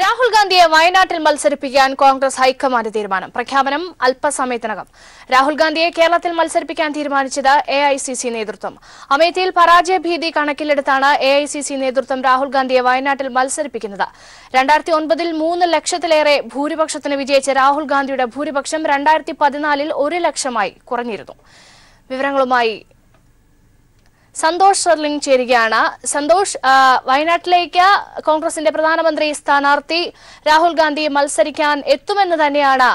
രാഹുൽ ഗാന്ധിയെ വയനാട്ടിൽ മത്സരിപ്പിക്കാൻ കോൺഗ്രസ് ഹൈക്കമാൻഡ് തീരുമാനം. പ്രഖ്യാപനം അല്പസമയത്തിനകം. രാഹുൽ ഗാന്ധിയെ കേരളത്തിൽ മത്സരിപ്പിക്കാൻ തീരുമാനിച്ചത് AICC നേതൃത്വം. അമേഠിയിൽ പരാജയ ഭീതി കണക്കിലെടുത്താണ് AICC നേതൃത്വം രാഹുൽ ഗാന്ധിയെ വയനാട്ടിൽ മത്സരിപ്പിക്കുന്നത്. 2009-ൽ 3 ലക്ഷത്തിലേറെ ഭൂരിപക്ഷത്തിന് വിജയിച്ച രാഹുൽ ഗാന്ധിയുടെ ഭൂരിപക്ഷം 2014-ൽ 1 ലക്ഷമായി കുറഞ്ഞിരുന്നു. വിവരങ്ങളുമായി സന്തോഷ് ഷെർലിംഗ് ചേരുകയാണ്. സന്തോഷ്, വയനാട്ടിലേക്ക് കോൺഗ്രസിന്റെ പ്രധാനമന്ത്രി സ്ഥാനാർത്ഥി രാഹുൽ ഗാന്ധി മത്സരിക്കാൻ എത്തുമെന്ന് തന്നെയാണ്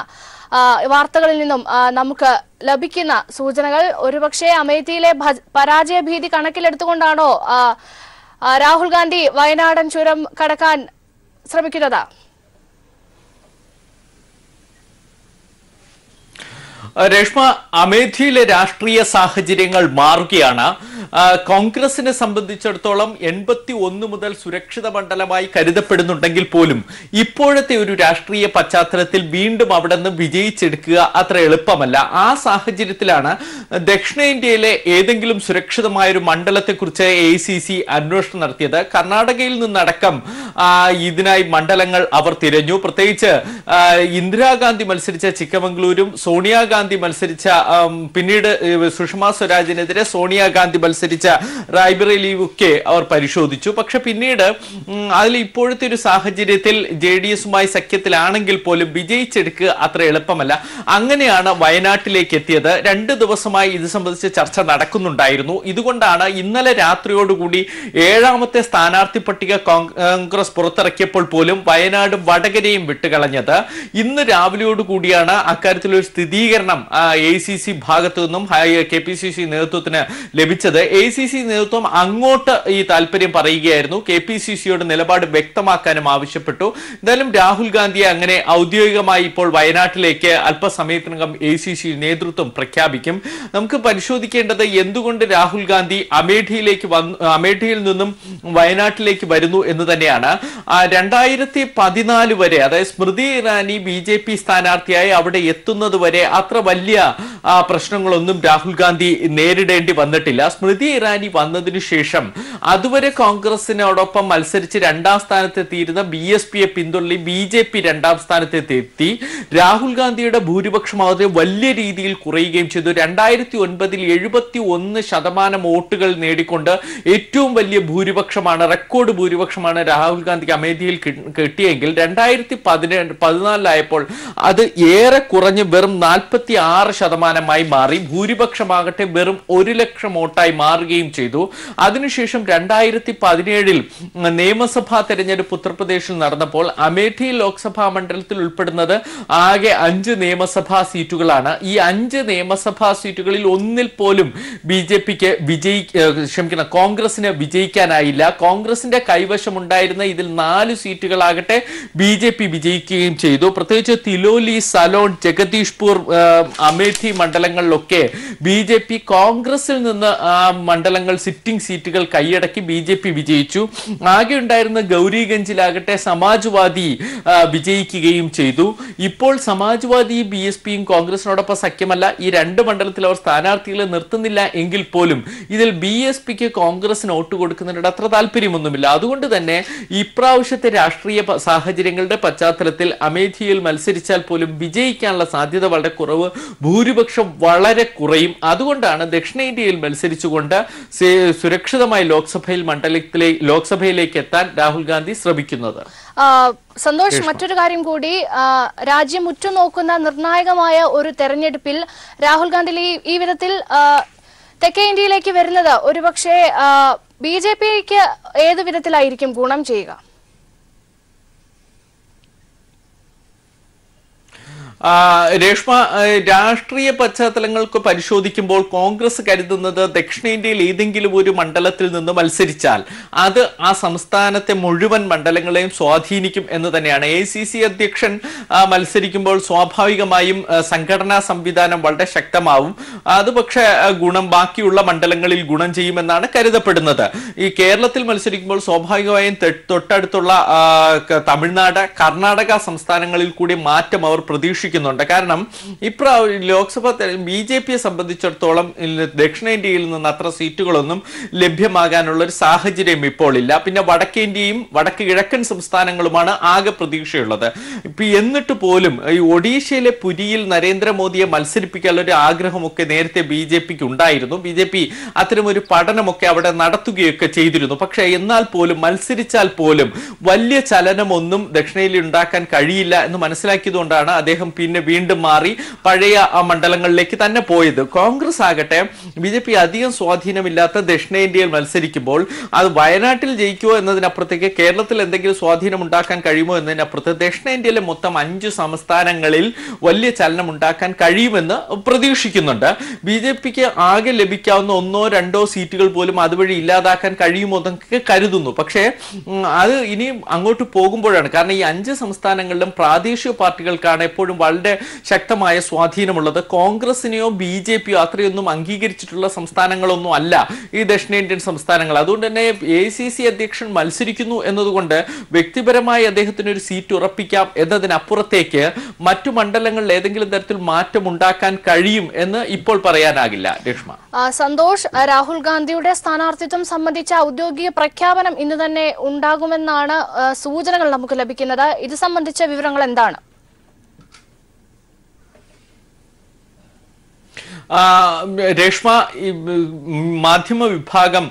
വാർത്തകളിൽ നിന്നും നമുക്ക് ലഭിക്കുന്ന സൂചനകൾ. ഒരുപക്ഷെ അമേഠിയിലെ പരാജയ ഭീതി കണക്കിലെടുത്തുകൊണ്ടാണോ രാഹുൽ ഗാന്ധി വയനാടൻ ചുരം കടക്കാൻ ശ്രമിക്കുന്നത്? രേഷ്മ, അമേഠിയിലെ രാഷ്ട്രീയ സാഹചര്യങ്ങൾ മാറുകയാണ്. കോൺഗ്രസിനെ സംബന്ധിച്ചിടത്തോളം 81 മുതൽ സുരക്ഷിത മണ്ഡലമായി കരുതപ്പെടുന്നുണ്ടെങ്കിൽ പോലും ഇപ്പോഴത്തെ ഒരു രാഷ്ട്രീയ പശ്ചാത്തലത്തിൽ വീണ്ടും അവിടെ നിന്ന് വിജയിച്ചെടുക്കുക അത്ര എളുപ്പമല്ല. ആ സാഹചര്യത്തിലാണ് ദക്ഷിണേന്ത്യയിലെ ഏതെങ്കിലും സുരക്ഷിതമായ ഒരു മണ്ഡലത്തെക്കുറിച്ച് AICC അന്വേഷണം നടത്തിയത്. കർണാടകയിൽ നിന്നടക്കം ഇതിനായി മണ്ഡലങ്ങൾ അവർ തിരഞ്ഞു. പ്രത്യേകിച്ച് ഇന്ദിരാഗാന്ധി മത്സരിച്ച ചിക്കമംഗളൂരും സോണിയാഗാന്ധി മത്സരിച്ച പിന്നീട് സുഷമ സ്വരാജിനെതിരെ സോണിയാഗാന്ധി മത്സരിച്ച റായ്ബറേലിയൊക്കെ അവർ പരിശോധിച്ചു. പക്ഷെ പിന്നീട് അതിൽ ഇപ്പോഴത്തെ ഒരു സാഹചര്യത്തിൽ JDSുമായി സഖ്യത്തിലാണെങ്കിൽ പോലും വിജയിച്ചെടുക്കുക അത്ര എളുപ്പമല്ല. അങ്ങനെയാണ് വയനാട്ടിലേക്ക് എത്തിയത്. 2 ദിവസമായി ഇത് സംബന്ധിച്ച് ചർച്ച നടക്കുന്നുണ്ടായിരുന്നു. ഇതുകൊണ്ടാണ് ഇന്നലെ രാത്രിയോടുകൂടി 7ാമത്തെ സ്ഥാനാർത്ഥി പട്ടിക കോൺഗ്രസ് പുറത്തിറക്കിയപ്പോൾ പോലും വയനാടും വടകരയും വിട്ടുകളഞ്ഞത്. ഇന്ന് രാവിലെയോടുകൂടിയാണ് അക്കാര്യത്തിലൊരു സ്ഥിരീകരണം AICC ഭാഗത്തു നിന്നും KPCC നേതൃത്വത്തിന് ലഭിച്ചത്. AICC നേതൃത്വം അങ്ങോട്ട് ഈ താല്പര്യം പറയുകയായിരുന്നു. KPCCയോട് നിലപാട് വ്യക്തമാക്കാനും ആവശ്യപ്പെട്ടു. എന്തായാലും രാഹുൽ ഗാന്ധിയെ അങ്ങനെ ഔദ്യോഗികമായി ഇപ്പോൾ വയനാട്ടിലേക്ക് അല്പസമയത്തിനകം AICC നേതൃത്വം പ്രഖ്യാപിക്കും. നമുക്ക് പരിശോധിക്കേണ്ടത് എന്തുകൊണ്ട് രാഹുൽ ഗാന്ധി അമേഠിയിൽ നിന്നും വയനാട്ടിലേക്ക് വരുന്നു എന്ന് തന്നെയാണ്. 2014 വരെ, അതായത് സ്മൃതി ഇറാനി BJP സ്ഥാനാർത്ഥിയായി അവിടെ എത്തുന്നത് വരെ അത്ര വലിയ പ്രശ്നങ്ങളൊന്നും രാഹുൽ ഗാന്ധി നേരിടേണ്ടി വന്നിട്ടില്ല. സ്മൃതി ഇറാനി വന്നതിനു ശേഷം അതുവരെ കോൺഗ്രസിനോടൊപ്പം മത്സരിച്ച് 2ാം സ്ഥാനത്തെത്തിയിരുന്ന BSPയെ പിന്തുള്ളി BJP 2ാം സ്ഥാനത്തെത്തി. രാഹുൽ ഗാന്ധിയുടെ ഭൂരിപക്ഷം അതിന് വലിയ രീതിയിൽ കുറയുകയും ചെയ്തു. 2009-ൽ 71% വോട്ടുകൾ നേടിക്കൊണ്ട് ഏറ്റവും വലിയ ഭൂരിപക്ഷമാണ്, റെക്കോർഡ് ഭൂരിപക്ഷമാണ് രാഹുൽ ഗാന്ധിക്ക് അമേഠിയിൽ കിട്ടിയെങ്കിൽ 2014-ലായപ്പോൾ അത് ഏറെ കുറഞ്ഞ് വെറും 46% മാറി. ഭൂരിപക്ഷമാകട്ടെ വെറും 1 ലക്ഷം വോട്ടായി മാറുകയും ചെയ്തു. അതിനുശേഷം 2017-ൽ നിയമസഭാ തെരഞ്ഞെടുപ്പ് ഉത്തർപ്രദേശിൽ നടന്നപ്പോൾ അമേഠി ലോക്സഭാ മണ്ഡലത്തിൽ ഉൾപ്പെടുന്നത് ആകെ 5 നിയമസഭാ സീറ്റുകളാണ്. ഈ 5 നിയമസഭാ സീറ്റുകളിൽ ഒന്നിൽ പോലും കോൺഗ്രസിന് വിജയിക്കാനായില്ല. കോൺഗ്രസിന്റെ കൈവശമുണ്ടായിരുന്ന ഇതിൽ 4 സീറ്റുകളാകട്ടെ BJP വിജയിക്കുകയും ചെയ്തു. പ്രത്യേകിച്ച് തിലോലി, സലോൺ, ജഗദീഷ്പൂർ, അമേഠി മണ്ഡലങ്ങളിലൊക്കെ BJP കോൺഗ്രസിൽ നിന്ന് മണ്ഡലങ്ങൾ സിറ്റിംഗ് സീറ്റുകൾ കൈയടക്കി BJP വിജയിച്ചു. ആകെ ഉണ്ടായിരുന്ന ഗൗരിഗഞ്ചിലാകട്ടെ സമാജ്വാദി വിജയിക്കുകയും ചെയ്തു. ഇപ്പോൾ സമാജ്വാദി BSPയും കോൺഗ്രസിനോടൊപ്പം സഖ്യമല്ല. ഈ 2 മണ്ഡലത്തിൽ അവർ സ്ഥാനാർത്ഥികളെ നിർത്തുന്നില്ല എങ്കിൽ പോലും ഇതിൽ BSPക്ക് കോൺഗ്രസിന് വോട്ട് കൊടുക്കുന്നതിനോട് അത്ര താല്പര്യമൊന്നുമില്ല. അതുകൊണ്ട് തന്നെ ഇപ്രാവശ്യത്തെ രാഷ്ട്രീയ സാഹചര്യങ്ങളുടെ പശ്ചാത്തലത്തിൽ അമേഠിയിൽ മത്സരിച്ചാൽ പോലും വിജയിക്കാനുള്ള സാധ്യത വളരെ കുറവ്, ഭൂരിപക്ഷം വളരെ കുറയും. അതുകൊണ്ടാണ് ദക്ഷിണേന്ത്യയിൽ മത്സരിച്ചുകൊണ്ട് സുരക്ഷിതമായി ലോക്സഭയിലേക്ക് എത്താൻ രാഹുൽ ഗാന്ധി ശ്രമിക്കുന്നത്. സന്തോഷ്, മറ്റൊരു കാര്യം കൂടി, രാജ്യം ഉറ്റുനോക്കുന്ന നിർണായകമായ ഒരു തെരഞ്ഞെടുപ്പിൽ രാഹുൽ ഗാന്ധി ഈ വിധത്തിൽ തെക്കേ ഇന്ത്യയിലേക്ക് വരുന്നത് ഒരുപക്ഷെ BJPക്ക് ഏത് വിധത്തിലായിരിക്കും ഗുണം ചെയ്യുക? രേഷ്മ, രാഷ്ട്രീയ പശ്ചാത്തലങ്ങൾക്ക് പരിശോധിക്കുമ്പോൾ കോൺഗ്രസ് കരുതുന്നത് ദക്ഷിണേന്ത്യയിൽ ഏതെങ്കിലും ഒരു മണ്ഡലത്തിൽ നിന്ന് മത്സരിച്ചാൽ അത് ആ സംസ്ഥാനത്തെ മുഴുവൻ മണ്ഡലങ്ങളെയും സ്വാധീനിക്കും എന്ന് തന്നെയാണ്. AICC അധ്യക്ഷൻ മത്സരിക്കുമ്പോൾ സ്വാഭാവികമായും സംഘടനാ സംവിധാനം വളരെ ശക്തമാവും. അത് പക്ഷേ ബാക്കിയുള്ള മണ്ഡലങ്ങളിൽ ഗുണം ചെയ്യുമെന്നാണ് കരുതപ്പെടുന്നത്. ഈ കേരളത്തിൽ മത്സരിക്കുമ്പോൾ സ്വാഭാവികമായും തൊട്ടടുത്തുള്ള തമിഴ്നാട്, കർണാടക സംസ്ഥാനങ്ങളിൽ കൂടി മാറ്റം അവർ പ്രതീക്ഷിക്കും. പ്രതീക്ഷിക്കുന്നുണ്ട്. കാരണം ലോക്സഭ BJPയെ സംബന്ധിച്ചിടത്തോളം ദക്ഷിണേന്ത്യയിൽ നിന്ന് അത്ര സീറ്റുകളൊന്നും ലഭ്യമാകാനുള്ള ഒരു സാഹചര്യം ഇപ്പോൾ ഇല്ല. പിന്നെ വടക്കേന്ത്യയും വടക്ക് കിഴക്കൻ സംസ്ഥാനങ്ങളുമാണ് ആകെ പ്രതീക്ഷയുള്ളത്. എന്നിട്ട് പോലും ഈ ഒഡീഷയിലെ പുരിയിൽ നരേന്ദ്രമോദിയെ മത്സരിപ്പിക്കാനുള്ള ഒരു ആഗ്രഹമൊക്കെ നേരത്തെ BJPക്ക് ഉണ്ടായിരുന്നു. BJP അത്തരമൊരു പഠനമൊക്കെ അവിടെ നടത്തുകയൊക്കെ ചെയ്തിരുന്നു. പക്ഷെ എന്നാൽ പോലും മത്സരിച്ചാൽ പോലും വലിയ ചലനമൊന്നും ദക്ഷിണേന്ത്യയിൽ ഉണ്ടാക്കാൻ കഴിയില്ല എന്ന് മനസ്സിലാക്കിയതുകൊണ്ടാണ് അദ്ദേഹം പിന്നെ വീണ്ടും മാറി പഴയ മണ്ഡലങ്ങളിലേക്ക് തന്നെ പോയത്. കോൺഗ്രസ് ആകട്ടെ BJP അധികം സ്വാധീനമില്ലാത്ത ദക്ഷിണേന്ത്യയിൽ മത്സരിക്കുമ്പോൾ അത് വയനാട്ടിൽ ജയിക്കുമോ എന്നതിനപ്പുറത്തേക്ക് കേരളത്തിൽ എന്തെങ്കിലും സ്വാധീനം ഉണ്ടാക്കാൻ കഴിയുമോ എന്നതിനപ്പുറത്ത് ദക്ഷിണേന്ത്യയിലെ മൊത്തം 5 സംസ്ഥാനങ്ങളിൽ വലിയ ചലനം ഉണ്ടാക്കാൻ കഴിയുമെന്ന് പ്രതീക്ഷിക്കുന്നുണ്ട്. BJPക്ക് ആകെ ലഭിക്കാവുന്ന 1-2 സീറ്റുകൾ പോലും അതുവഴി ഇല്ലാതാക്കാൻ കഴിയുമോ എന്നൊക്കെ കരുതുന്നു. പക്ഷേ അത് ഇനി അങ്ങോട്ട് പോകുമ്പോഴാണ്. കാരണം ഈ 5 സംസ്ഥാനങ്ങളിലും പ്രാദേശിക പാർട്ടികൾക്കാണ് എപ്പോഴും വളരെ ശക്തമായ സ്വാധീനമുള്ളത്. കോൺഗ്രസിനെയോ BJPയോ അത്രയൊന്നും അംഗീകരിച്ചിട്ടുള്ള സംസ്ഥാനങ്ങളൊന്നും അല്ല ഈ ദക്ഷിണേന്ത്യൻ സംസ്ഥാനങ്ങൾ. അതുകൊണ്ട് തന്നെ AICC അധ്യക്ഷൻ മത്സരിക്കുന്നു എന്നതുകൊണ്ട് വ്യക്തിപരമായി അദ്ദേഹത്തിന് ഒരു സീറ്റ് ഉറപ്പിക്കാം എന്നതിനപ്പുറത്തേക്ക് മറ്റു മണ്ഡലങ്ങളിൽ ഏതെങ്കിലും തരത്തിൽ മാറ്റം ഉണ്ടാക്കാൻ കഴിയും എന്ന് ഇപ്പോൾ പറയാനാകില്ല. രേഷ്മ. സന്തോഷ്, രാഹുൽ ഗാന്ധിയുടെ സ്ഥാനാർത്ഥിത്വം സംബന്ധിച്ച ഔദ്യോഗിക പ്രഖ്യാപനം ഇന്ന് തന്നെ ഉണ്ടാകുമെന്നാണ് സൂചനകൾ നമുക്ക് ലഭിക്കുന്നത്. ഇത് സംബന്ധിച്ച വിവരങ്ങൾ എന്താണ്? രേഷ്മ, മാധ്യമ വിഭാഗം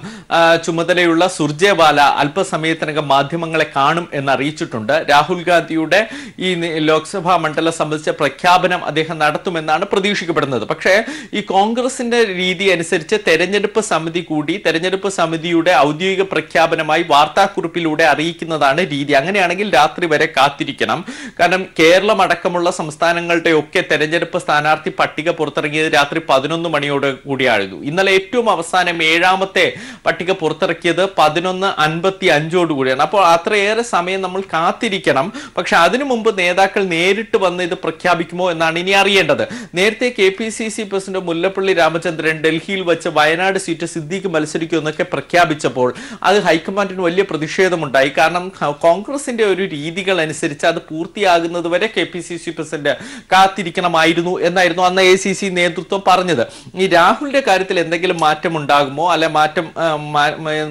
ചുമതലയുള്ള സുർജേവാല അല്പസമയത്തിനകം മാധ്യമങ്ങളെ കാണും എന്നറിയിച്ചിട്ടുണ്ട്. രാഹുൽ ഗാന്ധിയുടെ ഈ ലോക്സഭാ മണ്ഡലം സംബന്ധിച്ച പ്രഖ്യാപനം അദ്ദേഹം നടത്തുമെന്നാണ് പ്രതീക്ഷിക്കപ്പെടുന്നത്. പക്ഷേ ഈ കോൺഗ്രസിന്റെ രീതി അനുസരിച്ച് തെരഞ്ഞെടുപ്പ് സമിതി കൂടി തെരഞ്ഞെടുപ്പ് സമിതിയുടെ ഔദ്യോഗിക പ്രഖ്യാപനമായി വാർത്താക്കുറിപ്പിലൂടെ അറിയിക്കുന്നതാണ് രീതി. അങ്ങനെയാണെങ്കിൽ രാത്രി വരെ കാത്തിരിക്കണം. കാരണം കേരളം അടക്കമുള്ള സംസ്ഥാനങ്ങളുടെ ഒക്കെ തെരഞ്ഞെടുപ്പ് സ്ഥാനാർത്ഥി പട്ടിക പുറത്തിറങ്ങിയത് രാത്രി 11 മണിയോട് കൂടിയായിരുന്നു. ഇന്നലെ ഏറ്റവും അവസാനം 7ാമത്തെ പട്ടിക പുറത്തിറക്കിയത് 11:55 കൂടിയാണ്. അപ്പോൾ അത്രയേറെ സമയം നമ്മൾ കാത്തിരിക്കണം. പക്ഷെ അതിനു മുമ്പ് നേതാക്കൾ നേരിട്ട് വന്ന് ഇത് പ്രഖ്യാപിക്കുമോ എന്നാണ് ഇനി അറിയേണ്ടത്. നേരത്തെ KPCC പ്രസിഡന്റ് മുല്ലപ്പള്ളി രാമചന്ദ്രൻ ഡൽഹിയിൽ വെച്ച് വയനാട് സീറ്റ് സിദ്ദീഖ് മത്സരിക്കുമെന്നൊക്കെ പ്രഖ്യാപിച്ചപ്പോൾ അത് ഹൈക്കമാൻഡിന് വലിയ പ്രതിഷേധമുണ്ടായി. കാരണം കോൺഗ്രസിന്റെ ഒരു രീതികൾ അനുസരിച്ച് അത് പൂർത്തിയാകുന്നത് വരെ KPCC പ്രസിഡന്റ് കാത്തിരിക്കണമായിരുന്നു എന്നായിരുന്നു അന്ന് AICC നേതൃത്വം പറഞ്ഞത്. ഈ രാഹുലിന്റെ കാര്യത്തിൽ എന്തെങ്കിലും മാറ്റം ഉണ്ടാകുമോ, അല്ലെ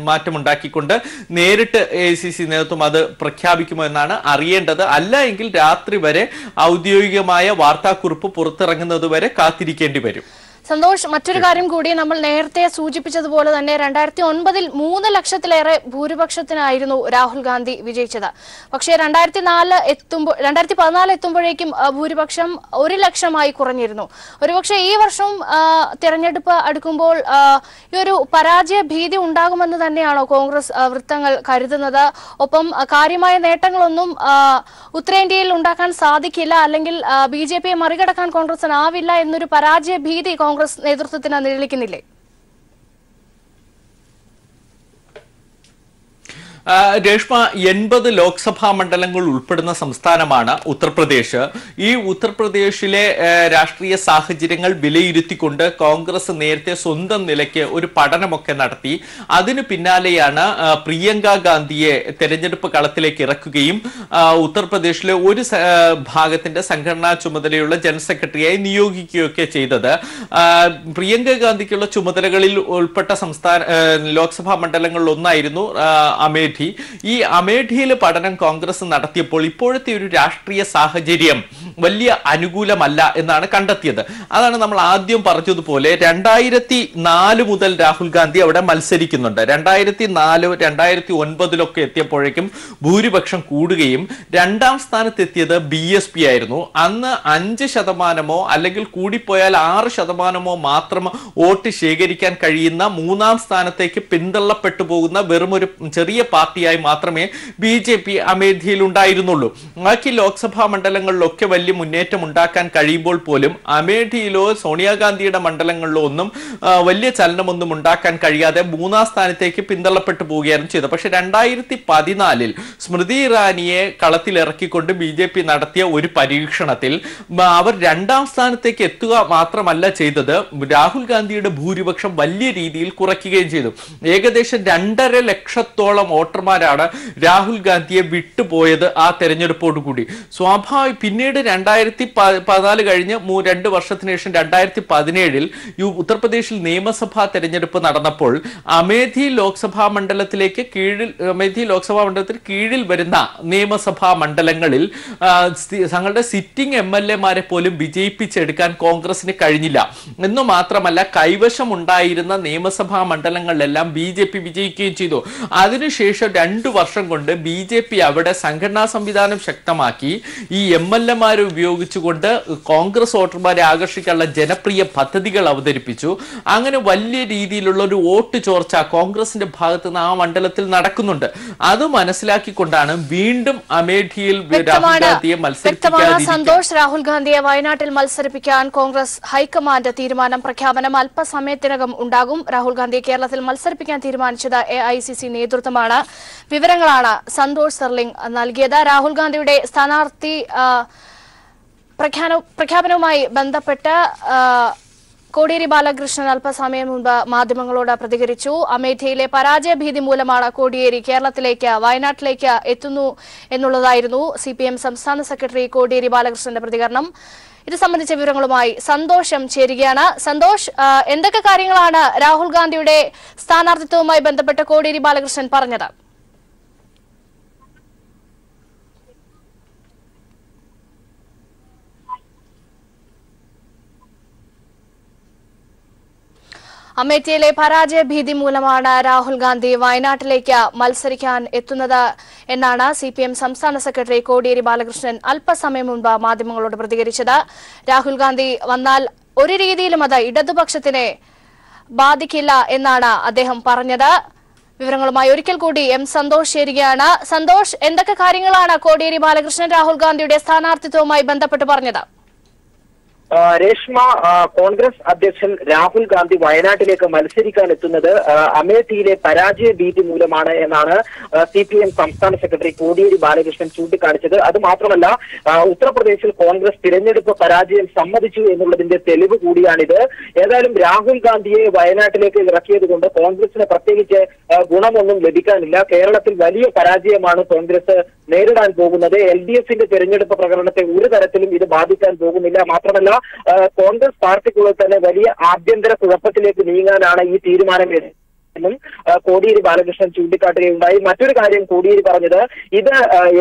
മാറ്റമുണ്ടാക്കിക്കൊണ്ട് നേരിട്ട് AICC നേതൃത്വം അത് പ്രഖ്യാപിക്കുമോ എന്നാണ് അറിയേണ്ടത്. അല്ല എങ്കിൽ രാത്രി വരെ ഔദ്യോഗികമായ വാർത്താക്കുറിപ്പ് പുറത്തിറങ്ങുന്നത് വരെ കാത്തിരിക്കേണ്ടി വരും. സന്തോഷ്, മറ്റൊരു കാര്യം കൂടി, നമ്മൾ നേരത്തെ സൂചിപ്പിച്ചതുപോലെ തന്നെ 2009 3 ലക്ഷത്തിലേറെ ഭൂരിപക്ഷത്തിനായിരുന്നു രാഹുൽ ഗാന്ധി വിജയിച്ചത്. പക്ഷേ 2014 എത്തുമ്പോഴേക്കും ഭൂരിപക്ഷം 1 ലക്ഷമായി കുറഞ്ഞിരുന്നു. ഒരുപക്ഷെ ഈ വർഷം തിരഞ്ഞെടുപ്പ് അടുക്കുമ്പോൾ ഈ ഒരു പരാജയ ഭീതി ഉണ്ടാകുമെന്ന് തന്നെയാണോ കോൺഗ്രസ് വൃത്തങ്ങൾ കരുതുന്നത്? ഒപ്പം കാര്യമായ നേട്ടങ്ങളൊന്നും ഉത്തരേന്ത്യയിൽ ഉണ്ടാക്കാൻ സാധിക്കില്ല, അല്ലെങ്കിൽ BJPയെ മറികടക്കാൻ കോൺഗ്രസിനാവില്ല എന്നൊരു പരാജയ ഭീതി കോൺഗ്രസ് നേതൃത്വത്തിന് നിഴലിക്കുന്നില്ലേ? രേഷ്മ, 80 ലോക്സഭാ മണ്ഡലങ്ങൾ ഉൾപ്പെടുന്ന സംസ്ഥാനമാണ് ഉത്തർപ്രദേശ്. ഈ ഉത്തർപ്രദേശിലെ രാഷ്ട്രീയ സാഹചര്യങ്ങൾ വിലയിരുത്തിക്കൊണ്ട് കോൺഗ്രസ് നേരത്തെ സ്വന്തം നിലയ്ക്ക് ഒരു പഠനമൊക്കെ നടത്തി. അതിനു പിന്നാലെയാണ് പ്രിയങ്ക ഗാന്ധിയെ തെരഞ്ഞെടുപ്പ് കളത്തിലേക്ക് ഇറക്കുകയും ഉത്തർപ്രദേശിലെ ഒരു ഭാഗത്തിന്റെ സംഘടനാ ചുമതലയുള്ള ജനറൽ സെക്രട്ടറിയായി നിയോഗിക്കുകയൊക്കെ ചെയ്തത്. പ്രിയങ്ക ഗാന്ധിക്കുള്ള ചുമതലകളിൽ ഉൾപ്പെട്ട ലോക്സഭാ മണ്ഡലങ്ങളിൽ ഒന്നായിരുന്നു അമേഠി. ഈ അമേഠിയിൽ പഠനം കോൺഗ്രസ് നടത്തിയപ്പോൾ ഇപ്പോഴത്തെ ഒരു രാഷ്ട്രീയ സാഹചര്യം വലിയ അനുകൂലമല്ല എന്നാണ് കണ്ടെത്തിയത്. അതാണ് നമ്മൾ ആദ്യം പറഞ്ഞതുപോലെ 2004 മുതൽ രാഹുൽ ഗാന്ധി അവിടെ മത്സരിക്കുന്നുണ്ട്. 2004, 2009 എത്തിയപ്പോഴേക്കും ഭൂരിപക്ഷം കൂടുകയും 2ാം സ്ഥാനത്തെത്തിയത് BSP ആയിരുന്നു. അന്ന് 5% അല്ലെങ്കിൽ കൂടിപ്പോയാൽ 6% മാത്രം വോട്ട് ശേഖരിക്കാൻ കഴിയുന്ന 3ാം സ്ഥാനത്തേക്ക് പിന്തള്ളപ്പെട്ടു പോകുന്ന വെറും ഒരു ചെറിയ പാർട്ടിയായി മാത്രമേ BJP അമേഠിയിൽ ഉണ്ടായിരുന്നുള്ളൂ. ബാക്കി ലോക്സഭാ മണ്ഡലങ്ങളിലൊക്കെ വലിയ മുന്നേറ്റം ഉണ്ടാക്കാൻ കഴിയുമ്പോൾ പോലും അമേഠിയിലോ സോണിയാഗാന്ധിയുടെ മണ്ഡലങ്ങളിലോ ഒന്നും വലിയ ചലനമൊന്നും ഉണ്ടാക്കാൻ കഴിയാതെ 3ാം സ്ഥാനത്തേക്ക് പിന്തള്ളപ്പെട്ടു പോവുകയായിരുന്നു ചെയ്തത്. പക്ഷെ 2014 സ്മൃതി ഇറാനിയെ കളത്തിലിറക്കിക്കൊണ്ട് BJP നടത്തിയ ഒരു പരീക്ഷണത്തിൽ അവർ 2ാം സ്ഥാനത്തേക്ക് എത്തുക മാത്രമല്ല ചെയ്തത്, രാഹുൽ ഗാന്ധിയുടെ ഭൂരിപക്ഷം വലിയ രീതിയിൽ കുറയ്ക്കുകയും ചെയ്തു. ഏകദേശം 2.5 ലക്ഷത്തോളം വോട്ടർമാരാണ് രാഹുൽ ഗാന്ധിയെ വിട്ടുപോയത് ആ തെരഞ്ഞെടുപ്പോടുകൂടി. പിന്നീട് 2014 കഴിഞ്ഞ് 2 വർഷത്തിന് ശേഷം 2017 ഉത്തർപ്രദേശിൽ നിയമസഭാ തെരഞ്ഞെടുപ്പ് നടന്നപ്പോൾ അമേഠി ലോക്സഭാ മണ്ഡലത്തിൽ കീഴിൽ വരുന്ന നിയമസഭാ മണ്ഡലങ്ങളിൽ തങ്ങളുടെ സിറ്റിംഗ് MLA-മാരെ പോലും വിജയിപ്പിച്ചെടുക്കാൻ കോൺഗ്രസിന് കഴിഞ്ഞില്ല എന്നു മാത്രമല്ല കൈവശം ഉണ്ടായിരുന്ന നിയമസഭാ മണ്ഡലങ്ങളിലെല്ലാം BJP വിജയിക്കുകയും ചെയ്തു. അതിനുശേഷം 2 വർഷം കൊണ്ട് BJP അവിടെ സംഘടനാ സംവിധാനം ശക്തമാക്കി ഈ MLA-മാരെ ഉപയോഗിച്ചുകൊണ്ട് കോൺഗ്രസ് വോട്ടർമാരെ ആകർഷിക്കാനുള്ള ജനപ്രിയ പദ്ധതികൾ അവതരിപ്പിച്ചു. അങ്ങനെ വലിയ രീതിയിലുള്ള ഒരു വോട്ട് ചോർച്ച കോൺഗ്രസിന്റെ ഭാഗത്ത് നിന്ന് ആ മണ്ഡലത്തിൽ നടക്കുന്നുണ്ട്. അത് മനസ്സിലാക്കിക്കൊണ്ടാണ് വീണ്ടും അമേഠിയിൽ രാഹുൽ ഗാന്ധിയെ സന്തോഷ് രാഹുൽ ഗാന്ധിയെ വയനാട്ടിൽ മത്സരിപ്പിക്കാൻ കോൺഗ്രസ് ഹൈക്കമാൻഡ് തീരുമാനം. പ്രഖ്യാപനം അല്പസമയത്തിനകം ഉണ്ടാകും. രാഹുൽ ഗാന്ധിയെ കേരളത്തിൽ മത്സരിപ്പിക്കാൻ തീരുമാനിച്ചത് AICC നേതൃത്വമാണ്. വിവരങ്ങളാണ് സന്തോഷ് സർലിംഗ് നൽകിയത്. രാഹുൽ ഗാന്ധിയുടെ സ്ഥാനാർത്ഥി പ്രഖ്യാപനവുമായി ബന്ധപ്പെട്ട് കോടിയേരി ബാലകൃഷ്ണൻ അല്പസമയം മുൻപ് മാധ്യമങ്ങളോട് പ്രതികരിച്ചു. അമേഠിയിലെ പരാജയ ഭീതി മൂലമാണ് കോടിയേരി വയനാട്ടിലേക്ക് എത്തുന്നു എന്നുള്ളതായിരുന്നു CPM സംസ്ഥാന സെക്രട്ടറി കോടിയേരി ബാലകൃഷ്ണന്റെ പ്രതികരണം. ഇത് സംബന്ധിച്ച വിവരങ്ങളുമായി സന്തോഷം ചേരുകയാണ്. സന്തോഷ്, എന്തൊക്കെ കാര്യങ്ങളാണ് രാഹുൽ ഗാന്ധിയുടെ സ്ഥാനാർത്ഥിത്വവുമായി ബന്ധപ്പെട്ട് കോടിയേരി ബാലകൃഷ്ണൻ പറഞ്ഞത്? അമേഠിയിലെ പരാജയ ഭീതി മൂലമാണ് രാഹുൽ ഗാന്ധി വയനാട്ടിലേക്ക് മത്സരിക്കാൻ എത്തുന്നത് എന്നാണ് CPM സംസ്ഥാന സെക്രട്ടറി കോടിയേരി ബാലകൃഷ്ണൻ അല്പസമയം മുൻപ് മാധ്യമങ്ങളോട് പ്രതികരിച്ചത്. രാഹുൽ ഗാന്ധി വന്നാൽ ഒരു രീതിയിലും അത് ഇടതുപക്ഷത്തിനെ ബാധിക്കില്ല എന്നാണ് അദ്ദേഹം പറഞ്ഞത്. വിവരങ്ങളുമായി ഒരിക്കൽ കൂടി സന്തോഷ് ചേരുകയാണ്. സന്തോഷ്, എന്തൊക്കെ കാര്യങ്ങളാണ് കോടിയേരി ബാലകൃഷ്ണൻ രാഹുൽ ഗാന്ധിയുടെ സ്ഥാനാർത്ഥിത്വവുമായി ബന്ധപ്പെട്ട് പറഞ്ഞത്? രേഷ്മ, കോൺഗ്രസ് അധ്യക്ഷൻ രാഹുൽ ഗാന്ധി വയനാട്ടിലേക്ക് മത്സരിക്കാൻ എത്തുന്നത് അമേഠിയിലെ പരാജയ ഭീതി മൂലമാണ് എന്നാണ് CPM സംസ്ഥാന സെക്രട്ടറി കോടിയേരി ബാലകൃഷ്ണൻ ചൂണ്ടിക്കാണിച്ചത്. അത് മാത്രമല്ല, ഉത്തർപ്രദേശിൽ കോൺഗ്രസ് തിരഞ്ഞെടുപ്പ് പരാജയം സമ്മതിച്ചു എന്നുള്ളതിന്റെ തെളിവ് കൂടിയാണിത്. ഏതായാലും രാഹുൽ ഗാന്ധിയെ വയനാട്ടിലേക്ക് ഇറക്കിയത് കൊണ്ട് കോൺഗ്രസിന് പ്രത്യേകിച്ച് ഗുണമൊന്നും ലഭിക്കാനില്ല. കേരളത്തിൽ വലിയ പരാജയമാണ് കോൺഗ്രസ് നേരിടാൻ പോകുന്നത്. LDFന്റെ തെരഞ്ഞെടുപ്പ് പ്രകടനത്തെ ഒരു തരത്തിലും ഇത് ബാധിക്കാൻ പോകുന്നില്ല. മാത്രമല്ല, കോൺഗ്രസ് പാർട്ടിക്കുള്ളിൽ തന്നെ വലിയ ആഭ്യന്തര കുഴപ്പത്തിലേക്ക് നീങ്ങാനാണ് ഈ തീരുമാനം എന്നും കോടിയേരി ബാലകൃഷ്ണൻ ചൂണ്ടിക്കാട്ടുകയുണ്ടായി. മറ്റൊരു കാര്യം കോടിയേരി പറഞ്ഞത്, ഇത്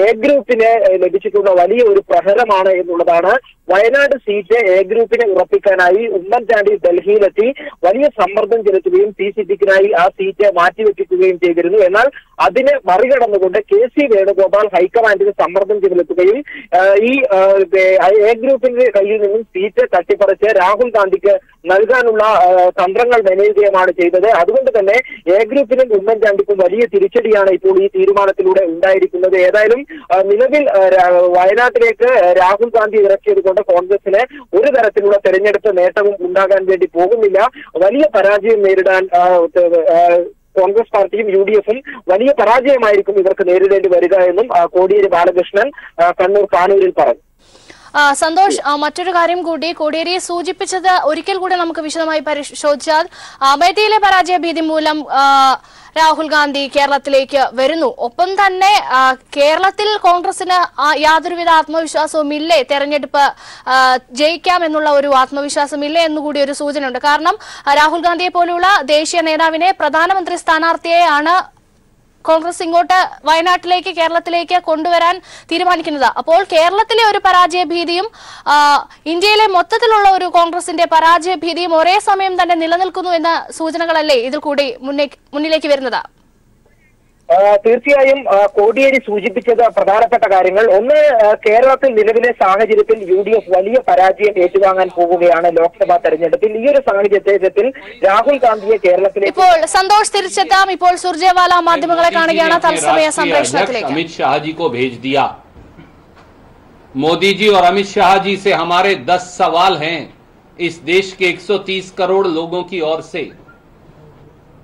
A ഗ്രൂപ്പിന് ലഭിച്ചിട്ടുള്ള വലിയ ഒരു പ്രഹരമാണ് എന്നുള്ളതാണ്. വയനാട് സീറ്റ് A ഗ്രൂപ്പിനെ ഉറപ്പിക്കാനായി ഉമ്മൻചാണ്ടി ഡൽഹിയിലെത്തി വലിയ സമ്മർദ്ദം ചെലുത്തുകയും CCPക്കായി ആ സീറ്റ് മാറ്റിവെപ്പിക്കുകയും ചെയ്തിരുന്നു. എന്നാൽ അതിനെ മറികടന്നുകൊണ്ട് KC വേണുഗോപാൽ ഹൈക്കമാൻഡിന് സമ്മർദ്ദം ചെലുത്തുകയും ഈ A ഗ്രൂപ്പിന്റെ കയ്യിൽ നിന്നും സീറ്റ് തട്ടിപ്പറിച്ച് രാഹുൽ ഗാന്ധിക്ക് നൽകാനുള്ള തന്ത്രങ്ങൾ മെനയുകയുമാണ് ചെയ്തത്. അതുകൊണ്ട് തന്നെ A ഗ്രൂപ്പിനും ഉമ്മൻചാണ്ടിക്കും വലിയ തിരിച്ചടിയാണ് ഇപ്പോൾ ഈ തീരുമാനത്തിലൂടെ ഉണ്ടായിരിക്കുന്നത്. ഏതായാലും നിലവിൽ വയനാട്ടിലേക്ക് രാഹുൽ ഗാന്ധി ഇറക്കിയത് കൊണ്ട് കോൺഗ്രസിന് ഒരു തരത്തിലുള്ള തെരഞ്ഞെടുപ്പ് നേട്ടവും ഉണ്ടാകാൻ വേണ്ടി പോകുന്നില്ല. വലിയ പരാജയം നേരിടാൻ കോൺഗ്രസ് പാർട്ടിയും UDFും വലിയ പരാജയമായിരിക്കും ഇവർക്ക് നേരിടേണ്ടി വരിക എന്നും കോടിയേരി ബാലകൃഷ്ണൻ കണ്ണൂർ കാനൂരിൽ പറഞ്ഞു. സന്തോഷ്, മറ്റൊരു കാര്യം കൂടി കോടിയേരി സൂചിപ്പിച്ചത് ഒരിക്കൽ കൂടി നമുക്ക് വിശദമായി പരിശോധിച്ചാൽ അമേഠിയിലെ പരാജയ ഭീതി മൂലം രാഹുൽ ഗാന്ധി കേരളത്തിലേക്ക് വരുന്നു. ഒപ്പം തന്നെ കേരളത്തിൽ കോൺഗ്രസിന് യാതൊരുവിധ ആത്മവിശ്വാസവും ഇല്ലേ, തെരഞ്ഞെടുപ്പ് ജയിക്കാം എന്നുള്ള ഒരു ആത്മവിശ്വാസം ഇല്ലേ എന്നുകൂടി ഒരു സൂചനയുണ്ട്. കാരണം രാഹുൽ ഗാന്ധിയെ പോലുള്ള ദേശീയ നേതാവിനെ പ്രധാനമന്ത്രി സ്ഥാനാർത്ഥിയെയാണ് കോൺഗ്രസ് ഇങ്ങോട്ട് വയനാട്ടിലേക്ക് കേരളത്തിലേക്ക് കൊണ്ടുവരാൻ തീരുമാനിക്കുന്നത്. അപ്പോൾ കേരളത്തിലെ ഒരു പരാജയ ഭീതിയും ഇന്ത്യയിലെ മൊത്തത്തിലുള്ള ഒരു കോൺഗ്രസിന്റെ പരാജയ ഭീതിയും ഒരേ സമയം തന്നെ നിലനിൽക്കുന്നു എന്ന സൂചനകളല്ലേ ഇതിൽ കൂടി മുന്നിലേക്ക് വരുന്നത്? തീർച്ചയായും കോടിയേരി സൂചിപ്പിച്ചത് പ്രധാനപ്പെട്ട കാര്യങ്ങൾ. ഒന്ന്, കേരളത്തിൽ നിലവിലെ സാഹചര്യത്തിൽ UDF വലിയ പരാജയം ഏറ്റുവാങ്ങാൻ പോവുകയാണ് ലോക്സഭാ തെരഞ്ഞെടുപ്പിൽ. ഈ ഒരു സാഹചര്യത്തിൽ രാഹുൽ ഗാന്ധിയെ കേരളത്തിലേക്ക് ഇപ്പോൾ സന്തോഷ് തിരിച്ചെത്താം. ഇപ്പോൾ സുർജേവാല മാധ്യമങ്ങളെ കാണുകയാണ് തത്സമയ സംപ്രേഷണത്തിലേക്ക്. अमित शाह जी को भेज दिया। मोदी जी और अमित शाह जी से हमारे 10 सवाल हैं इस देश के 130 करोड़ लोगों की ओर से।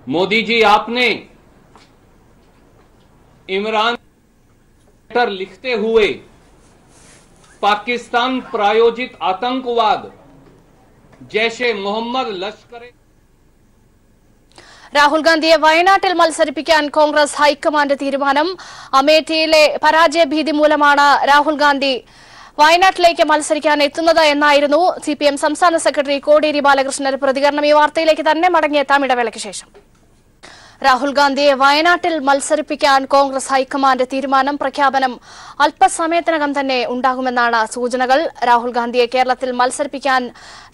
मोदी जी, आपने इमरान लेटर लिखते हुए पाकिस्तान प्रायोजित आतंकवाद जैशे मोहम्मद लश्कर രാഹുൽ ഗാന്ധിയെ വയനാട്ടിൽ മത്സരിപ്പിക്കാൻ കോൺഗ്രസ് ഹൈക്കമാൻഡ് തീരുമാനം. അമേഠിയിലെ പരാജയ ഭീതി മൂലമാണ് രാഹുൽ ഗാന്ധി വയനാട്ടിലേക്ക് മത്സരിക്കാൻ എത്തുന്നത് എന്നായിരുന്നു CPM സംസ്ഥാന സെക്രട്ടറി കോടിയേരി ബാലകൃഷ്ണന്റെ പ്രതികരണം. ഈ വാർത്തയിലേക്ക് തന്നെ മടങ്ങിയെത്താം ഇടവേളയ്ക്ക് ശേഷം. രാഹുൽ ഗാന്ധിയെ വയനാട്ടിൽ മത്സരിപ്പിക്കാൻ കോൺഗ്രസ് ഹൈക്കമാൻഡ് തീരുമാനം. പ്രഖ്യാപനം അല്പസമയത്തിനകം തന്നെ ഉണ്ടാകുമെന്നാണ് സൂചനകൾ. രാഹുൽ ഗാന്ധിയെ കേരളത്തിൽ മത്സരിപ്പിക്കാൻ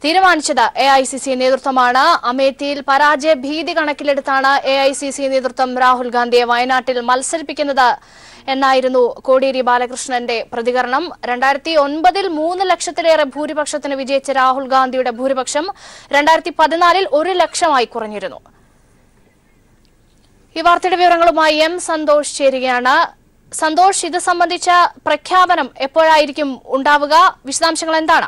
തീരുമാനിച്ചത് AICC നേതൃത്വമാണ്. അമേഠിയിൽ പരാജയ ഭീതി കണക്കിലെടുത്താണ് AICC നേതൃത്വം രാഹുൽ ഗാന്ധിയെ വയനാട്ടിൽ മത്സരിപ്പിക്കുന്നത് എന്നായിരുന്നു കോടിയേരി ബാലകൃഷ്ണന്റെ പ്രതികരണം. 2009 3 ലക്ഷത്തിലേറെ ഭൂരിപക്ഷത്തിന് വിജയിച്ച രാഹുൽ ഗാന്ധിയുടെ ഭൂരിപക്ഷം 2014 1 ലക്ഷമായി കുറഞ്ഞിരുന്നു. ഈ വാർത്തയുടെ വിവരങ്ങളുമായി M സന്തോഷ് ചേരുകയാണ്. സന്തോഷ്, ഇത് സംബന്ധിച്ച പ്രഖ്യാപനം എപ്പോഴായിരിക്കും ഉണ്ടാവുക? വിശദാംശങ്ങൾ എന്താണ്?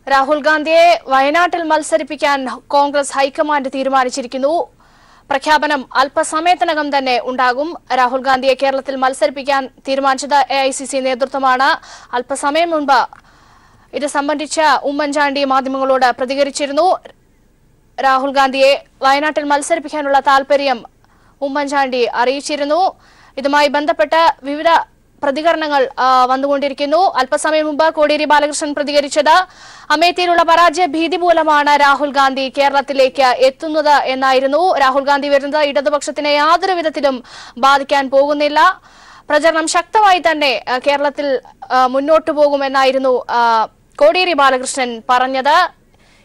രാഹുൽ ഗാന്ധിയെ വയനാട്ടിൽ മത്സരിപ്പിക്കാൻ കോൺഗ്രസ് ഹൈക്കമാൻഡ് തീരുമാനിച്ചിരിക്കുന്നു. പ്രഖ്യാപനം അല്പസമയത്തിനകം തന്നെ ഉണ്ടാകും. രാഹുൽ ഗാന്ധിയെ കേരളത്തിൽ മത്സരിപ്പിക്കാൻ തീരുമാനിച്ചത് AICC നേതൃത്വമാണ്. അല്പസമയം മുൻപ് ഇത് സംബന്ധിച്ച ഉമ്മൻചാണ്ടി മാധ്യമങ്ങളോട് പ്രതികരിച്ചിരുന്നു. രാഹുൽ ഗാന്ധിയെ വയനാട്ടിൽ മത്സരിപ്പിക്കാനുള്ള താൽപര്യം ഉമ്മൻചാണ്ടി അറിയിച്ചിരുന്നു. ഇതുമായി ബന്ധപ്പെട്ട് വിവിധ പ്രതികരണങ്ങൾ വന്നുകൊണ്ടിരിക്കുന്നു. അല്പസമയം മുമ്പ് കോടിയേരി ബാലകൃഷ്ണൻ പ്രതികരിച്ചത് അമേഠിയിലുള്ള പരാജയ ഭീതി മൂലമാണ് രാഹുൽ ഗാന്ധി കേരളത്തിലേക്ക് എത്തുന്നത് എന്നായിരുന്നു. രാഹുൽ ഗാന്ധി വരുന്നത് ഇടതുപക്ഷത്തിനെ യാതൊരു വിധത്തിലും ബാധിക്കാൻ പോകുന്നില്ല. പ്രചരണം ശക്തമായി തന്നെ കേരളത്തിൽ മുന്നോട്ടു പോകുമെന്നായിരുന്നു കോടിയേരി ബാലകൃഷ്ണൻ പറഞ്ഞത്.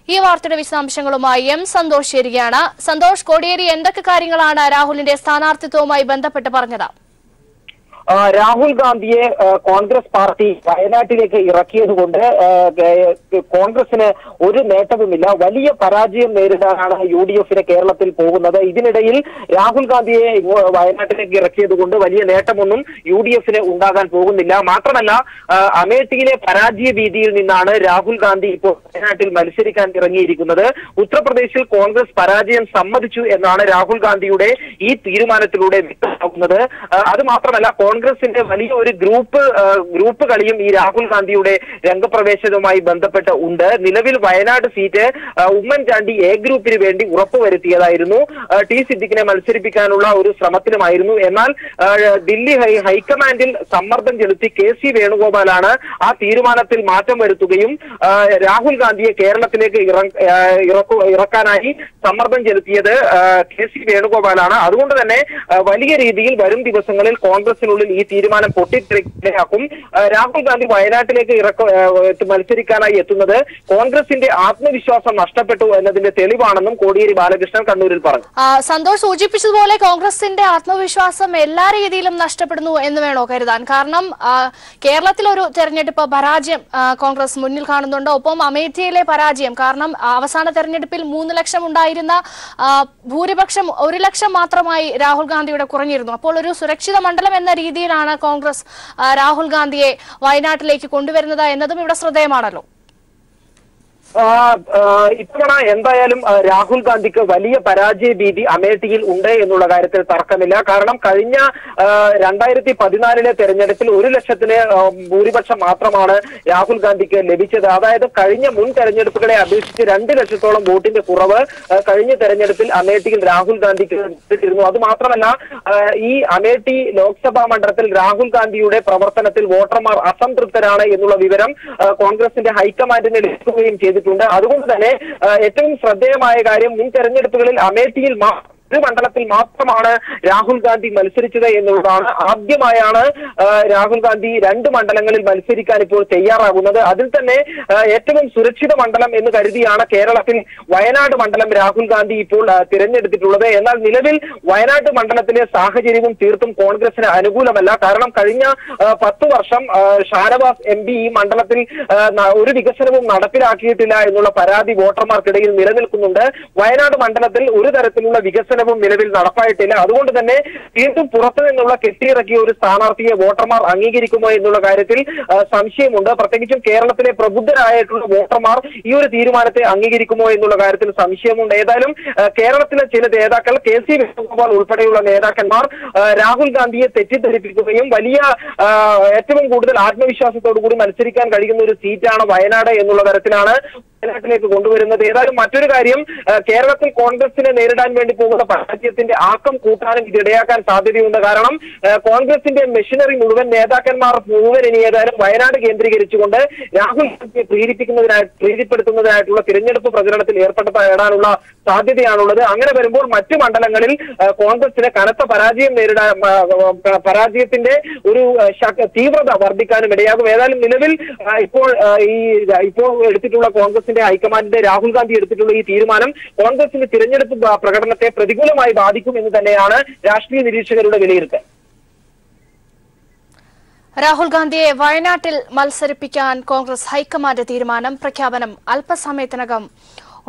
ഈ വാർത്തയുടെ വിശദാംശങ്ങളുമായി M സന്തോഷ് ചേരുകയാണ്. സന്തോഷ്, കോടിയേരി എന്തൊക്കെ കാര്യങ്ങളാണ് രാഹുലിന്റെ സ്ഥാനാർത്ഥിത്വവുമായി ബന്ധപ്പെട്ട് പറഞ്ഞത്? രാഹുൽ ഗാന്ധിയെ കോൺഗ്രസ് പാർട്ടി വയനാട്ടിലേക്ക് ഇറക്കിയതുകൊണ്ട് കോൺഗ്രസിന് ഒരു നേട്ടവുമില്ല. വലിയ പരാജയം നേരിടാനാണ് UDF കേരളത്തിൽ പോകുന്നത്. ഇതിനിടയിൽ രാഹുൽ ഗാന്ധിയെ വയനാട്ടിലേക്ക് ഇറക്കിയതുകൊണ്ട് വലിയ നേട്ടമൊന്നും UDF ഉണ്ടാകാൻ പോകുന്നില്ല. മാത്രമല്ല, അമേഠിയിലെ പരാജയ ഭീതിയിൽ നിന്നാണ് രാഹുൽ ഗാന്ധി ഇപ്പോൾ വയനാട്ടിൽ മത്സരിക്കാൻ ഇറങ്ങിയിരിക്കുന്നത്. ഉത്തർപ്രദേശിൽ കോൺഗ്രസ് പരാജയം സമ്മതിച്ചു എന്നാണ് രാഹുൽ ഗാന്ധിയുടെ ഈ തീരുമാനത്തിലൂടെ വ്യക്തമാക്കുന്നത്. അത് മാത്രമല്ല, കോൺഗ്രസിന്റെ വലിയ ഒരു ഗ്രൂപ്പ് കളിയും ഈ രാഹുൽ ഗാന്ധിയുടെ രംഗപ്രവേശനവുമായി ബന്ധപ്പെട്ട് ഉണ്ട്. നിലവിൽ വയനാട് സീറ്റ് ഉമ്മൻചാണ്ടി A ഗ്രൂപ്പിന് വേണ്ടി ഉറപ്പുവരുത്തിയതായിരുന്നു. T സിദ്ദിഖിനെ മത്സരിപ്പിക്കാനുള്ള ഒരു ശ്രമത്തിലുമായിരുന്നു. എന്നാൽ ദില്ലി ഹൈക്കമാൻഡിൽ സമ്മർദ്ദം ചെലുത്തി KC വേണുഗോപാലാണ് ആ തീരുമാനത്തിൽ മാറ്റം വരുത്തുകയും രാഹുൽ ഗാന്ധിയെ കേരളത്തിലേക്ക് ഇറക്കാനായി സമ്മർദ്ദം ചെലുത്തിയത് KC വേണുഗോപാലാണ്. അതുകൊണ്ട് തന്നെ വലിയ രീതിയിൽ വരും ദിവസങ്ങളിൽ കോൺഗ്രസിനുള്ളിൽ ഈ തീരുമാനം പൊട്ടിത്തെറിയാക്കും. രാഹുൽ ഗാന്ധി വയനാട്ടിലേക്ക് മത്സരിക്കാനായി എത്തുന്നത് കോൺഗ്രസിന്റെ ആത്മവിശ്വാസം നഷ്ടപ്പെട്ടു എന്നതിന്റെ തെളിവാണെന്നും കോടിയേരി ബാലകൃഷ്ണൻ കണ്ണൂരിൽ പറഞ്ഞു. സന്തോഷ് സൂചിപ്പിച്ചതുപോലെ കോൺഗ്രസിന്റെ ആത്മവിശ്വാസം എല്ലാ രീതിയിലും നഷ്ടപ്പെടുന്നു എന്ന് വേണോ കരുതാൻ? കാരണം കേരളത്തിൽ ഒരു തെരഞ്ഞെടുപ്പ് പരാജയം കോൺഗ്രസ് മുന്നിൽ കാണുന്നുണ്ട്. ഒപ്പം അമേഠിയിലെ പരാജയം, കാരണം അവസാന തെരഞ്ഞെടുപ്പിൽ 3 ലക്ഷം ഉണ്ടായിരുന്ന ഭൂരിപക്ഷം 1 ലക്ഷം മാത്രമായി രാഹുൽ ഗാന്ധിയുടെ കുറഞ്ഞിരുന്നു. അപ്പോൾ ഒരു സുരക്ഷിത മണ്ഡലം എന്ന രീതിയിലാണ് കോൺഗ്രസ് രാഹുൽ ഗാന്ധിയെ വയനാട്ടിലേക്ക് കൊണ്ടുവരുന്നത് എന്നതും ഇവിടെ ശ്രദ്ധേയമാണല്ലോ. ഇത്തവണ എന്തായാലും രാഹുൽ ഗാന്ധിക്ക് വലിയ പരാജയ ഭീതി അമേഠിയിൽ ഉണ്ട് എന്നുള്ള കാര്യത്തിൽ തർക്കമില്ല. കാരണം കഴിഞ്ഞ 2014 തെരഞ്ഞെടുപ്പിൽ 1 ലക്ഷത്തിന് ഭൂരിപക്ഷം മാത്രമാണ് രാഹുൽ ഗാന്ധിക്ക് ലഭിച്ചത്. അതായത് കഴിഞ്ഞ മുൻ തെരഞ്ഞെടുപ്പുകളെ അപേക്ഷിച്ച് 2 ലക്ഷത്തോളം വോട്ടിന്റെ കുറവ് കഴിഞ്ഞ തെരഞ്ഞെടുപ്പിൽ അമേഠിയിൽ രാഹുൽ ഗാന്ധിക്ക് ലഭിച്ചിരുന്നു. അത് മാത്രമല്ല, ഈ അമേഠി ലോക്സഭാ മണ്ഡലത്തിൽ രാഹുൽ ഗാന്ധിയുടെ പ്രവർത്തനത്തിൽ വോട്ടർമാർ അസംതൃപ്തരാണ് എന്നുള്ള വിവരം കോൺഗ്രസിന്റെ ഹൈക്കമാൻഡിന് ലഭിക്കുകയും ചെയ്തു. അതുകൊണ്ട് തന്നെ ഏറ്റവും ശ്രദ്ധേയമായ കാര്യം, മുൻ തെരഞ്ഞെടുപ്പുകളിൽ അമേഠിയിൽ ഒരു മണ്ഡലത്തിൽ മാത്രമാണ് രാഹുൽ ഗാന്ധി മത്സരിച്ചത് എന്നുള്ളതാണ്. ആദ്യമായാണ് രാഹുൽ ഗാന്ധി 2 മണ്ഡലങ്ങളിൽ മത്സരിക്കാൻ ഇപ്പോൾ തയ്യാറാകുന്നത്. അതിൽ തന്നെ ഏറ്റവും സുരക്ഷിത മണ്ഡലം എന്ന് കരുതിയാണ് കേരളത്തിൽ വയനാട് മണ്ഡലം രാഹുൽ ഗാന്ധി ഇപ്പോൾ തിരഞ്ഞെടുത്തിട്ടുള്ളത്. എന്നാൽ നിലവിൽ വയനാട് മണ്ഡലത്തിലെ സാഹചര്യവും തീർത്തും കോൺഗ്രസിന് അനുകൂലമല്ല. കാരണം കഴിഞ്ഞ 10 വർഷം ഷാനവാസ് MP ഈ മണ്ഡലത്തിൽ ഒരു വികസനവും നടപ്പിലാക്കിയിട്ടില്ല എന്നുള്ള പരാതി വോട്ടർമാർക്കിടയിൽ നിലനിൽക്കുന്നുണ്ട്. വയനാട് മണ്ഡലത്തിൽ ഒരു തരത്തിലുള്ള വികസനം വികസനവും നിലവിൽ നടപ്പായിട്ടില്ല. അതുകൊണ്ട് തന്നെ വീണ്ടും പുറത്തു നിന്നുള്ള കെട്ടിയിറക്കിയ ഒരു സ്ഥാനാർത്ഥിയെ വോട്ടർമാർ അംഗീകരിക്കുമോ എന്നുള്ള കാര്യത്തിൽ സംശയമുണ്ട്. പ്രത്യേകിച്ചും കേരളത്തിലെ പ്രബുദ്ധരായിട്ടുള്ള വോട്ടർമാർ ഈ ഒരു തീരുമാനത്തെ അംഗീകരിക്കുമോ എന്നുള്ള കാര്യത്തിൽ സംശയമുണ്ട്. ഏതായാലും കേരളത്തിലെ ചില നേതാക്കൾ KC വേണുഗോപാൽ ഉൾപ്പെടെയുള്ള നേതാക്കന്മാർ രാഹുൽ ഗാന്ധിയെ തെറ്റിദ്ധരിപ്പിക്കുകയും വലിയ ഏറ്റവും കൂടുതൽ ആത്മവിശ്വാസത്തോടു കൂടി മത്സരിക്കാൻ കഴിയുന്ന ഒരു സീറ്റാണ് വയനാട് എന്നുള്ള തരത്തിലാണ് വയനാട്ടിലേക്ക് കൊണ്ടുവരുന്നത്. ഏതായാലും മറ്റൊരു കാര്യം, കേരളത്തിൽ കോൺഗ്രസിനെ നേരിടാൻ വേണ്ടി പോകുന്ന പരാജയത്തിന്റെ ആക്കം കൂട്ടാനും ഇതിടയാക്കാൻ സാധ്യതയുണ്ട്. കാരണം കോൺഗ്രസിന്റെ മെഷീനറി മുഴുവൻ നേതാക്കന്മാർ മുഴുവൻ ഇനി ഏതായാലും വയനാട് കേന്ദ്രീകരിച്ചുകൊണ്ട് രാഹുൽ ഗാന്ധിയെ പ്രീതിപ്പെടുത്തുന്നതിനായിട്ടുള്ള തിരഞ്ഞെടുപ്പ് പ്രചരണത്തിൽ ഏർപ്പെടാനുള്ള സാധ്യതയാണുള്ളത്. അങ്ങനെ വരുമ്പോൾ മറ്റു മണ്ഡലങ്ങളിൽ കോൺഗ്രസിന് കനത്ത പരാജയത്തിന്റെ ഒരു തീവ്രത വർദ്ധിക്കാനും ഇടയാകും. ഏതായാലും നിലവിൽ ഇപ്പോൾ എടുത്തിട്ടുള്ള കോൺഗ്രസിന്റെ ഹൈക്കമാൻഡിന്റെ രാഹുൽ ഗാന്ധി എടുത്തിട്ടുള്ള ഈ തീരുമാനം കോൺഗ്രസിന്റെ തിരഞ്ഞെടുപ്പ് പ്രകടനത്തെ പ്രതികൂലമായി ബാധിക്കും എന്ന് തന്നെയാണ് രാഷ്ട്രീയ നിരീക്ഷകരുടെ വിലയിരുത്തൽ. രാഹുൽ ഗാന്ധിയെ വയനാട്ടിൽ മത്സരിപ്പിക്കാൻ കോൺഗ്രസ് ഹൈക്കമാൻഡ് തീരുമാനം. പ്രഖ്യാപനം അല്പസമയത്തിനകം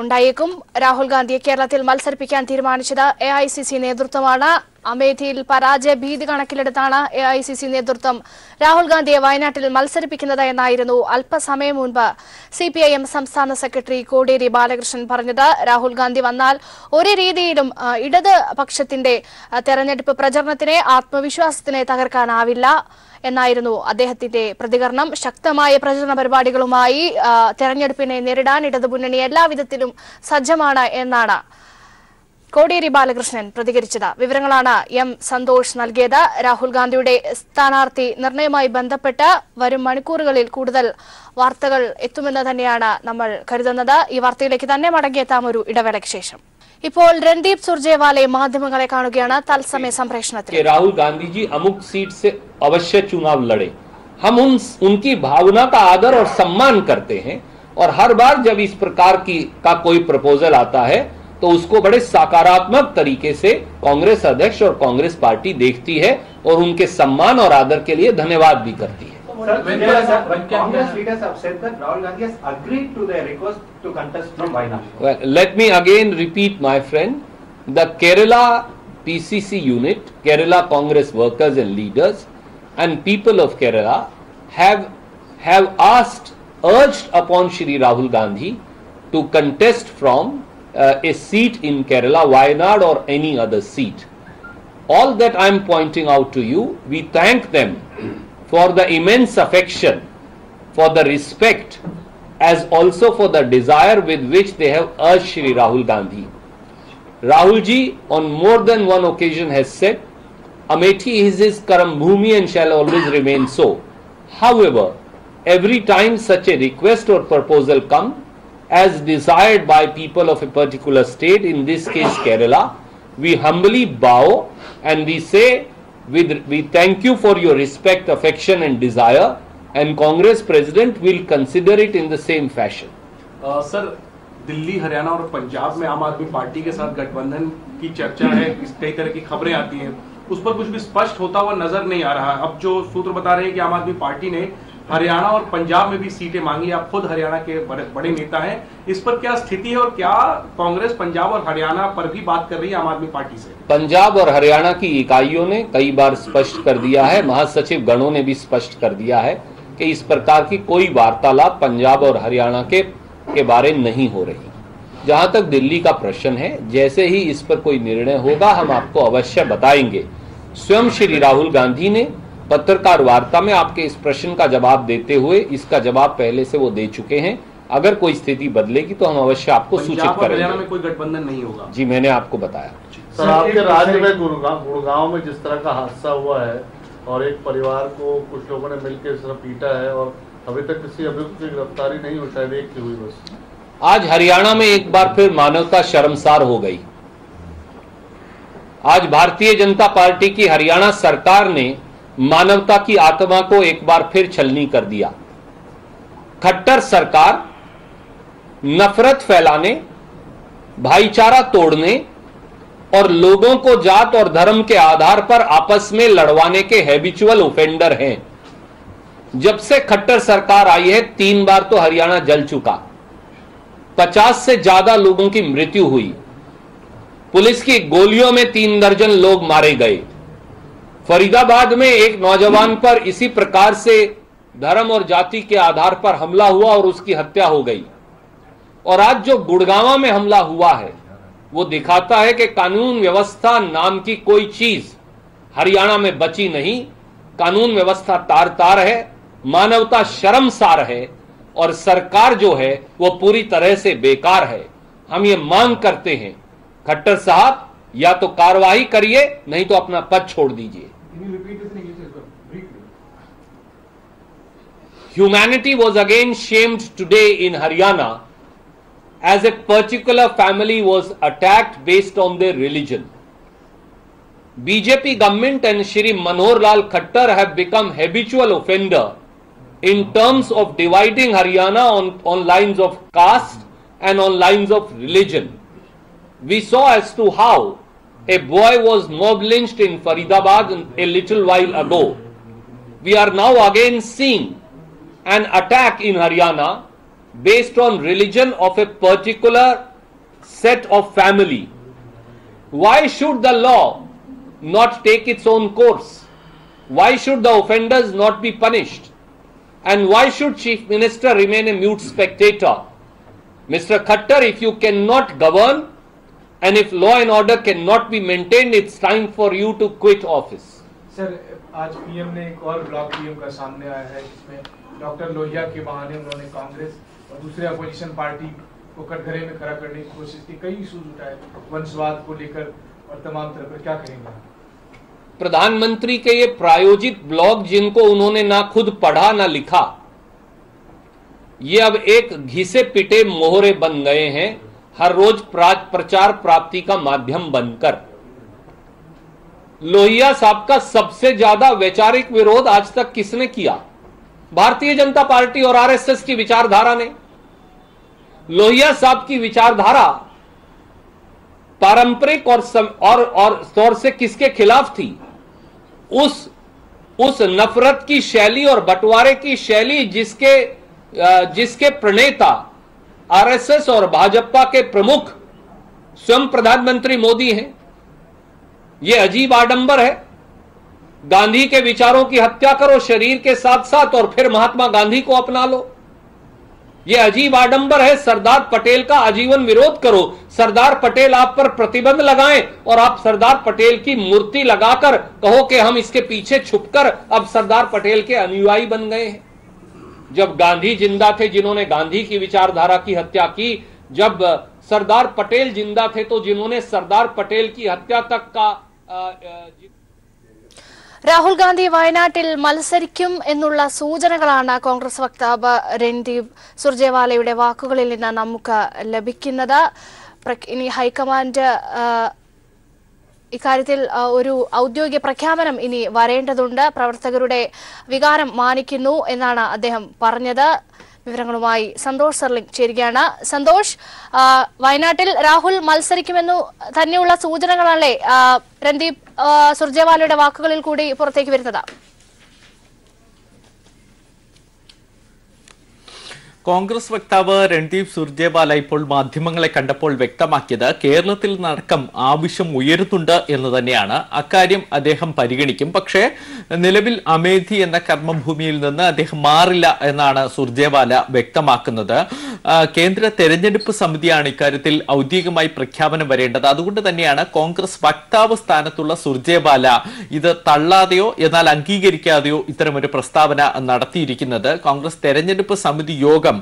ഉണ്ടായേക്കും. രാഹുൽ ഗാന്ധിയെ കേരളത്തിൽ മത്സരിപ്പിക്കാൻ തീരുമാനിച്ചത് AICC നേതൃത്വമാണ്. അമേഠിയിൽ പരാജയ ഭീതി കണക്കിലെടുത്താണ് AICC നേതൃത്വം രാഹുൽ ഗാന്ധിയെ വയനാട്ടിൽ മത്സരിപ്പിക്കുന്നത് എന്നായിരുന്നു അല്പസമയം മുൻപ് CPIM സംസ്ഥാന സെക്രട്ടറി കോടിയേരി ബാലകൃഷ്ണൻ പറഞ്ഞത്. രാഹുൽ ഗാന്ധി വന്നാൽ ഒരു രീതിയിലും ഇടത് പക്ഷത്തിന്റെ തെരഞ്ഞെടുപ്പ് പ്രചരണത്തിനെ ആത്മവിശ്വാസത്തിനെ തകർക്കാനാവില്ല എന്നായിരുന്നു അദ്ദേഹത്തിന്റെ പ്രതികരണം. ശക്തമായ പ്രചരണ പരിപാടികളുമായി തെരഞ്ഞെടുപ്പിനെ നേരിടാൻ ഇടതുമുന്നണി എല്ലാവിധത്തിലും സജ്ജമാണ് എന്നാണ് കോടിയേരി ബാലകൃഷ്ണൻ പ്രതികരിച്ചത്. വിവരങ്ങളാണ് M സന്തോഷ് നൽകിയത്. രാഹുൽ ഗാന്ധിയുടെ സ്ഥാനാർത്ഥി നിർണയവുമായി ബന്ധപ്പെട്ട് വരും മണിക്കൂറുകളിൽ കൂടുതൽ വാർത്തകൾ എത്തുമെന്ന് തന്നെയാണ് നമ്മൾ കരുതുന്നത്. ഈ വാർത്തയിലേക്ക് തന്നെ മടങ്ങിയെത്താം ഒരു ഇടവേളയ്ക്ക് ശേഷം. ഇപ്പോൾ രൺദീപ് സുർജേവാല മാധ്യമങ്ങളെ കാണുകയാണ് തത്സമയ സംപ്രേഷണത്തിൽ. राहुल गांधी जी अमुक सीट से अवश्य चुनाव लड़े, हम उनकी भावना का आदर और सम्मान करते हैं और हर बार जब इस प्रकार का कोई प्रपोजल आता है तो उसको बड़े सकारात्मक तरीके से कांग्रेस अध्यक्ष और कांग्रेस पार्टी देखती है और उनके सम्मान और आदर के लिए धन्यवाद भी करती है. Congress leaders have said that Rahul Gandhi has agreed to their request to contest from Wayanad. Well, let me again repeat, my friend, the Kerala PCC unit, Kerala Congress workers and leaders and people of Kerala have urged upon Shri Rahul Gandhi to contest from a seat in Kerala, Wayanad or any other seat. All that I am pointing out to you, we thank them for the immense affection, for the respect, as also for the desire with which they have urged Shri Rahul Gandhi. Rahul ji on more than one occasion has said, Amethi is his Karam Bhumi and shall always remain so. However, every time such a request or proposal comes, as desired by people of a particular state, in this case Kerala, we humbly bow and we say, we thank you for your respect, affection and desire, and Congress President will consider it in the same fashion. Sir, Delhi, Haryana और पंजाब में आम आदमी party के साथ गठबंधन की चर्चा है, कई तरह की खबरें आती हैं, उस पर कुछ भी स्पष्ट होता हुआ नजर नहीं आ रहा है. अब जो सूत्र बता रहे हैं कि आम आदमी पार्टी ने हरियाणा और पंजाब में भी सीटें मांगी. आप खुद हरियाणा के बड़े नेता हैं, इस पर क्या स्थिति है और क्या कांग्रेस पंजाब और हरियाणा पर भी बात कर रही है आम आदमी पार्टी से? पंजाब और हरियाणा की इकाइयों ने कई बार स्पष्ट कर दिया है, महासचिव गणों ने भी स्पष्ट कर दिया है कि इस प्रकार की कोई वार्तालाप पंजाब और हरियाणा के बारे नहीं हो रही. जहां तक दिल्ली का प्रश्न है, जैसे ही इस पर कोई निर्णय होगा हम आपको अवश्य बताएंगे. स्वयं श्री राहुल गांधी ने पत्रकार वार्ता में आपके इस प्रश्न का जवाब देते हुए इसका जवाब पहले से वो दे चुके हैं. अगर कोई स्थिति बदलेगी तो हम अवश्य आपको सूचित करेंगे. हरियाणा में कोई गठबंधन नहीं होगा? जी, मैंने आपको बताया. सर, आपके राज्य में गुड़गांव में जिस तरह का हादसा हुआ है और एक परिवार को कुछ लोगों ने मिलकर इस तरह पीटा है और अभी तक किसी अभियुक्त की गिरफ्तारी नहीं हुई, शायद एक की हुई बस. आज हरियाणा में एक बार फिर मानवता शर्मसार हो गई. आज भारतीय जनता पार्टी की हरियाणा सरकार ने मानवता की आत्मा को एक बार फिर छलनी कर दिया. खट्टर सरकार नफरत फैलाने, भाईचारा तोड़ने और लोगों को जात और धर्म के आधार पर आपस में लड़वाने के हैबिचुअल ऑफेंडर हैं. जब से खट्टर सरकार आई है 3 बार तो हरियाणा जल चुका, 50 से ज्यादा लोगों की मृत्यु हुई. पुलिस की गोलियों में 3 दर्जन लोग मारे गए। फरीदाबाद में एक नौजवान पर इसी प्रकार से धर्म और जाति के आधार पर हमला हुआ और उसकी हत्या हो गई। और आज जो गुड़गांव में हमला हुआ है वो दिखाता है कि कानून व्यवस्था नाम की कोई चीज हरियाणा में बची नहीं। कानून व्यवस्था तार तार है, मानवता शर्मसार है और सरकार जो है वो पूरी तरह से बेकार है। हम ये मांग करते हैं खट्टर साहब या तो कार्रवाई करिए नहीं तो अपना पद छोड़ दीजिए। Humanity was again shamed today in Haryana as a particular family was attacked based on their religion. BJP government and Shri Manohar Lal Khattar have become habitual offender in terms of dividing Haryana on lines of caste and on lines of religion. We saw as to how a boy was mob lynched in Faridabad a little while ago. We are now again seeing an attack in Haryana based on religion of a particular set of family. Why should the law not take its own course? Why should the offenders not be punished? And why should Chief Minister remain a mute spectator? Mr. Khattar, if you cannot govern and if law and order cannot be maintained, it's time for you to quit office. Sir, आज PM ने एक और block PM का सामने आया है जिसमें doctor Lohia के बहाने उन्होंने कांग्रेस और दूसरे अपोजिशन पार्टी को कटघरे में खड़ा करने की कोशिश की। कई इशूज उठाए वंशवाद को लेकर और तमाम तरह पर, क्या कहेंगे? प्रधानमंत्री के ये प्रायोजित ब्लॉग जिनको उन्होंने ना खुद पढ़ा ना लिखा, ये अब एक घिसे पिटे मोहरे बन गए हैं, हर रोज प्रचार प्राप्ति का माध्यम बनकर। लोहिया साहब का सबसे ज्यादा वैचारिक विरोध आज तक किसने किया? भारतीय जनता पार्टी और आरएसएस की विचारधारा ने। लोहिया साहब की विचारधारा पारंपरिक और तौर से किसके खिलाफ थी? उस नफरत की शैली और बंटवारे की शैली जिसके प्रणेता आरएसएस और भाजपा के प्रमुख स्वयं प्रधानमंत्री मोदी हैं। यह अजीब आडंबर है। गांधी के विचारों की हत्या करो शरीर के साथ साथ और फिर महात्मा गांधी को अपना लो। यह अजीब आडंबर है। सरदार पटेल का आजीवन विरोध करो, सरदार पटेल आप पर प्रतिबंध लगाएं और आप सरदार पटेल की मूर्ति लगाकर कहो कि हम इसके पीछे छुपकर अब सरदार पटेल के अनुयायी बन गए हैं। जब गांधी जिंदा थे जिन्होंने गांधी की विचारधारा की हत्या की, जब सरदार पटेल जिंदा थे तो जिन्होंने सरदार पटेल की हत्या तक का രാഹുൽ ഗാന്ധി വയനാട്ടിൽ മത്സരിക്കും എന്നുള്ള സൂചനകളാണ് കോൺഗ്രസ് വക്താവ് രൺദീപ് സുർജേവാലയുടെ വാക്കുകളിൽ നിന്ന് നമുക്ക് ലഭിക്കുന്നത്. ഇനി ഹൈക്കമാൻഡ് ഇക്കാര്യത്തിൽ ഒരു ഔദ്യോഗിക പ്രഖ്യാപനം ഇനി വരേണ്ടതുണ്ട്. പ്രവർത്തകരുടെ വികാരം മാനിക്കുന്നു എന്നാണ് അദ്ദേഹം പറഞ്ഞത്. വിവരങ്ങളുമായി സന്തോഷ് സർലിംഗ് ചേരുകയാണ്. സന്തോഷ്, വയനാട്ടിൽ രാഹുൽ മത്സരിക്കുമെന്നു തന്നെയുള്ള സൂചനകളല്ലേ രൺദീപ് സുർജേവാലയുടെ വാക്കുകളിൽ കൂടി പുറത്തേക്ക് വരുന്നത്? കോൺഗ്രസ് വക്താവ് രൺദീപ് സുർജേവാല ഇപ്പോൾ മാധ്യമങ്ങളെ കണ്ടപ്പോൾ വ്യക്തമാക്കിയത് കേരളത്തിൽ നടക്കം ആവശ്യം ഉയരുന്നുണ്ട് എന്ന് തന്നെയാണ്. അക്കാര്യം അദ്ദേഹം പരിഗണിക്കും. പക്ഷേ നിലവിൽ അമേഠി എന്ന കർമ്മഭൂമിയിൽ നിന്ന് അദ്ദേഹം മാറില്ല എന്നാണ് സുർജേവാല വ്യക്തമാക്കുന്നത്. കേന്ദ്ര തെരഞ്ഞെടുപ്പ് സമിതിയാണ് ഇക്കാര്യത്തിൽ ഔദ്യോഗികമായി പ്രഖ്യാപനം വരേണ്ടത്. അതുകൊണ്ട് തന്നെയാണ് കോൺഗ്രസ് വക്താവ് സ്ഥാനത്തുള്ള സുർജേവാല ഇത് തള്ളാതെയോ എന്നാൽ അംഗീകരിക്കാതെയോ ഇത്തരമൊരു പ്രസ്താവന നടത്തിയിരിക്കുന്നത്. കോൺഗ്രസ് തെരഞ്ഞെടുപ്പ് സമിതി യോഗം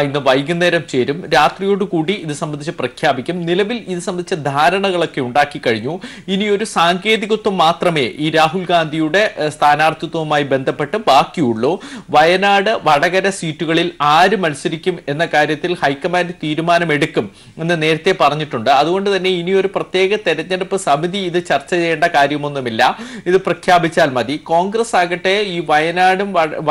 ഇന്ന് വൈകുന്നേരം ചേരും. രാത്രിയോടുകൂടി ഇത് സംബന്ധിച്ച് പ്രഖ്യാപിക്കും. നിലവിൽ ഇത് സംബന്ധിച്ച ധാരണകളൊക്കെ ഉണ്ടാക്കി കഴിഞ്ഞു. ഇനിയൊരു സാങ്കേതികത്വം മാത്രമേ ഈ രാഹുൽ ഗാന്ധിയുടെ സ്ഥാനാർത്ഥിത്വവുമായി ബന്ധപ്പെട്ട് ബാക്കിയുള്ളൂ. വയനാട് വടകര സീറ്റുകളിൽ ആര് മത്സരിക്കും എന്ന കാര്യത്തിൽ ഹൈക്കമാൻഡ് തീരുമാനമെടുക്കും എന്ന് നേരത്തെ പറഞ്ഞിട്ടുണ്ട്. അതുകൊണ്ട് തന്നെ ഇനിയൊരു പ്രത്യേക തെരഞ്ഞെടുപ്പ് സമിതി ഇത് ചർച്ച ചെയ്യേണ്ട കാര്യമൊന്നുമില്ല. ഇത് പ്രഖ്യാപിച്ചാൽ മതി. കോൺഗ്രസ് ആകട്ടെ ഈ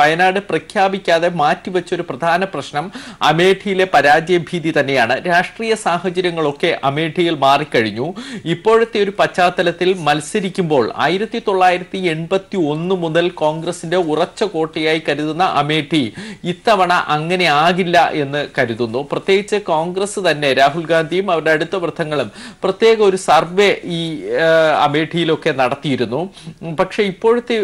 വയനാട് പ്രഖ്യാപിക്കാതെ മാറ്റിവെച്ചൊരു പ്രധാന പ്രശ്നം അമേഠിയിലെ പരാജയഭീതി തന്നെയാണ്. രാഷ്ട്രീയ സാഹചര്യങ്ങളൊക്കെ അമേഠിയിൽ മാറിക്കഴിഞ്ഞു. ഇപ്പോഴത്തെ ഒരു പശ്ചാത്തലത്തിൽ മത്സരിക്കുമ്പോൾ 1981 മുതൽ കോൺഗ്രസിന്റെ ഉറച്ച കോട്ടയായി കരുതുന്ന അമേഠി ഇത്തവണ അങ്ങനെ ആകില്ല എന്ന് കരുതുന്നു. പ്രത്യേകിച്ച് കോൺഗ്രസ് തന്നെ രാഹുൽ ഗാന്ധിയും അവരുടെ അടുത്ത വൃത്തങ്ങളും പ്രത്യേക ഒരു സർവേ ഈ അമേഠിയിലൊക്കെ നടത്തിയിരുന്നു. പക്ഷെ ഇപ്പോഴത്തെ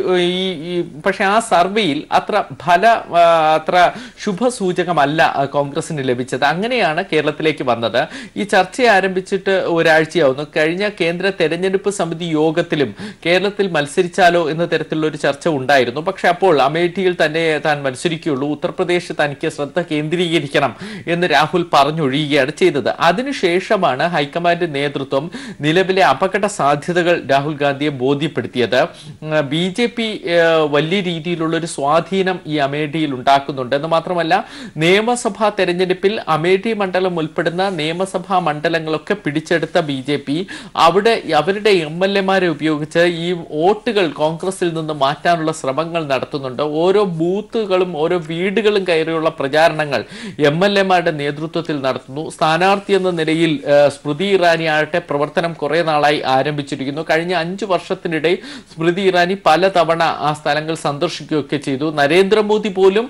പക്ഷെ ആ സർവേയിൽ അത്ര ശുഭസൂചകമല്ല കോൺഗ്രസിന് ലഭിച്ചത്. അങ്ങനെയാണ് കേരളത്തിലേക്ക് വന്നത്. ഈ ചർച്ച ആരംഭിച്ചിട്ട് ഒരാഴ്ചയാവുന്നു. കഴിഞ്ഞ കേന്ദ്ര തെരഞ്ഞെടുപ്പ് സമിതി യോഗത്തിലും കേരളത്തിൽ മത്സരിച്ചാലോ എന്ന തരത്തിലുള്ള ഒരു ചർച്ച ഉണ്ടായിരുന്നു. പക്ഷെ അപ്പോൾ അമേഠിയിൽ തന്നെ താൻ മത്സരിക്കുകയുള്ളൂ, ഉത്തർപ്രദേശ് തനിക്ക് ശ്രദ്ധ കേന്ദ്രീകരിക്കണം എന്ന് രാഹുൽ പറഞ്ഞൊഴിയുകയാണ് ചെയ്തത്. അതിനുശേഷമാണ് ഹൈക്കമാൻഡ് നേതൃത്വം നിലവിലെ അപകട സാധ്യതകൾ രാഹുൽ ഗാന്ധിയെ ബോധ്യപ്പെടുത്തിയത്. BJP വലിയ രീതിയിലുള്ള ഒരു സ്വാധീനം ഈ അമേഠിയിൽ ഉണ്ടാക്കുന്നുണ്ട് എന്ന് മാത്രമല്ല, നിയമസഭാ തെരഞ്ഞെടുപ്പിൽ അമേഠി മണ്ഡലം ഉൾപ്പെടുന്ന നിയമസഭാ മണ്ഡലങ്ങളൊക്കെ പിടിച്ചെടുത്ത BJP അവിടെ അവരുടെ MLA-മാരെ ഉപയോഗിച്ച് ഈ വോട്ടുകൾ കോൺഗ്രസിൽ നിന്ന് മാറ്റാനുള്ള ശ്രമങ്ങൾ നടത്തുന്നുണ്ട്. ഓരോ ബൂത്തുകളും ഓരോ വീടുകളും കയറിയുള്ള പ്രചാരണങ്ങൾ MLA-മാരുടെ നേതൃത്വത്തിൽ നടത്തുന്നു. സ്ഥാനാർത്ഥി എന്ന നിലയിൽ സ്മൃതി ഇറാനി ആകട്ടെ പ്രവർത്തനം കുറെ നാളായി ആരംഭിച്ചിരിക്കുന്നു. കഴിഞ്ഞ 5 വർഷത്തിനിടെ സ്മൃതി ഇറാനി പലതവണ ആ സ്ഥലങ്ങൾ സന്ദർശിക്കുകയൊക്കെ ചെയ്തു. നരേന്ദ്രമോദി പോലും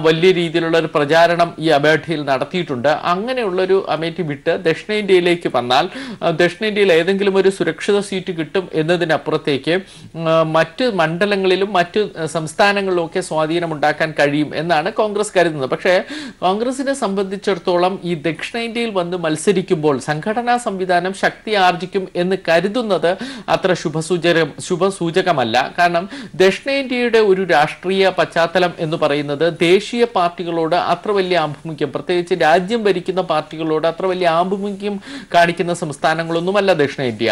വലിയ രീതിയിലുള്ള ഒരു പ്രചാരണം ഈ അമേഠിയിൽ നടത്തിയിട്ടുണ്ട്. അങ്ങനെയുള്ളൊരു അമേഠി വിട്ട് ദക്ഷിണേന്ത്യയിലേക്ക് വന്നാൽ ദക്ഷിണേന്ത്യയിൽ ഏതെങ്കിലും ഒരു സുരക്ഷിത സീറ്റ് കിട്ടും എന്നതിനപ്പുറത്തേക്ക് മറ്റ് മണ്ഡലങ്ങളിലും മറ്റ് സംസ്ഥാനങ്ങളിലും ഒക്കെ സ്വാധീനം ഉണ്ടാക്കാൻ കഴിയും എന്നാണ് കോൺഗ്രസ് കരുതുന്നത്. പക്ഷേ കോൺഗ്രസിനെ സംബന്ധിച്ചിടത്തോളം ഈ ദക്ഷിണേന്ത്യയിൽ വന്ന് മത്സരിക്കുമ്പോൾ സംഘടനാ സംവിധാനം ശക്തി ആർജിക്കും എന്ന് കരുതുന്നത് അത്ര ശുഭസൂചകമല്ല. കാരണം ദക്ഷിണേന്ത്യയുടെ ഒരു രാഷ്ട്രീയ പശ്ചാത്തലം എന്ന് പറയുന്നത് ദേശീയ പാർട്ടികളോട് അത്ര വലിയ ആഭിമുഖ്യം, പ്രത്യേകിച്ച് രാജ്യം ഭരിക്കുന്ന പാർട്ടികളോട് അത്ര വലിയ ആഭിമുഖ്യം കാണിക്കുന്ന സംസ്ഥാനങ്ങളൊന്നുമല്ല ദക്ഷിണേന്ത്യ.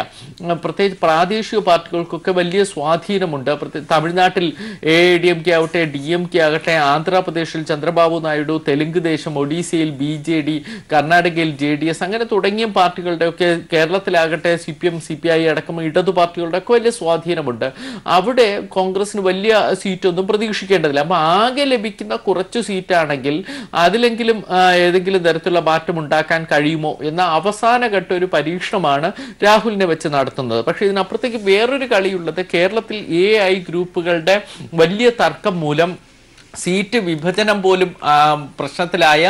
പ്രത്യേകിച്ച് പ്രാദേശിക പാർട്ടികൾക്കൊക്കെ വലിയ സ്വാധീനമുണ്ട്. തമിഴ്നാട്ടിൽ AIADMK ആവട്ടെ, DMK ആകട്ടെ, ആന്ധ്രാപ്രദേശിൽ ചന്ദ്രബാബു നായിഡു, തെലുങ്ക് ദേശം, ഒഡീസയിൽ BJD, കർണാടകയിൽ JDS, അങ്ങനെ തുടങ്ങിയ പാർട്ടികളുടെ ഒക്കെ, കേരളത്തിലാകട്ടെ CPM CPI അടക്കം ഇടതു പാർട്ടികളുടെ ഒക്കെ വലിയ സ്വാധീനമുണ്ട്. അവിടെ കോൺഗ്രസിന് വലിയ സീറ്റൊന്നും പ്രതീക്ഷിക്കേണ്ടതില്ല. അപ്പൊ ആകെ ലഭിക്കുന്ന കുറച്ചു സീറ്റാണെങ്കിൽ അതിലെങ്കിലും ഏതെങ്കിലും തരത്തിലുള്ള മാറ്റം ഉണ്ടാക്കാൻ കഴിയുമോ എന്ന അവസാനഘട്ട ഒരു പരീക്ഷണമാണ് രാഹുലിനെ വെച്ച് നടത്തുന്നത്. പക്ഷെ ഇതിനപ്പുറത്തേക്ക് വേറൊരു കളിയുള്ളത്, കേരളത്തിൽ AI ഗ്രൂപ്പുകളുടെ വലിയ തർക്കം മൂലം സീറ്റ് വിഭജനം പോലും പ്രശ്നത്തിലായ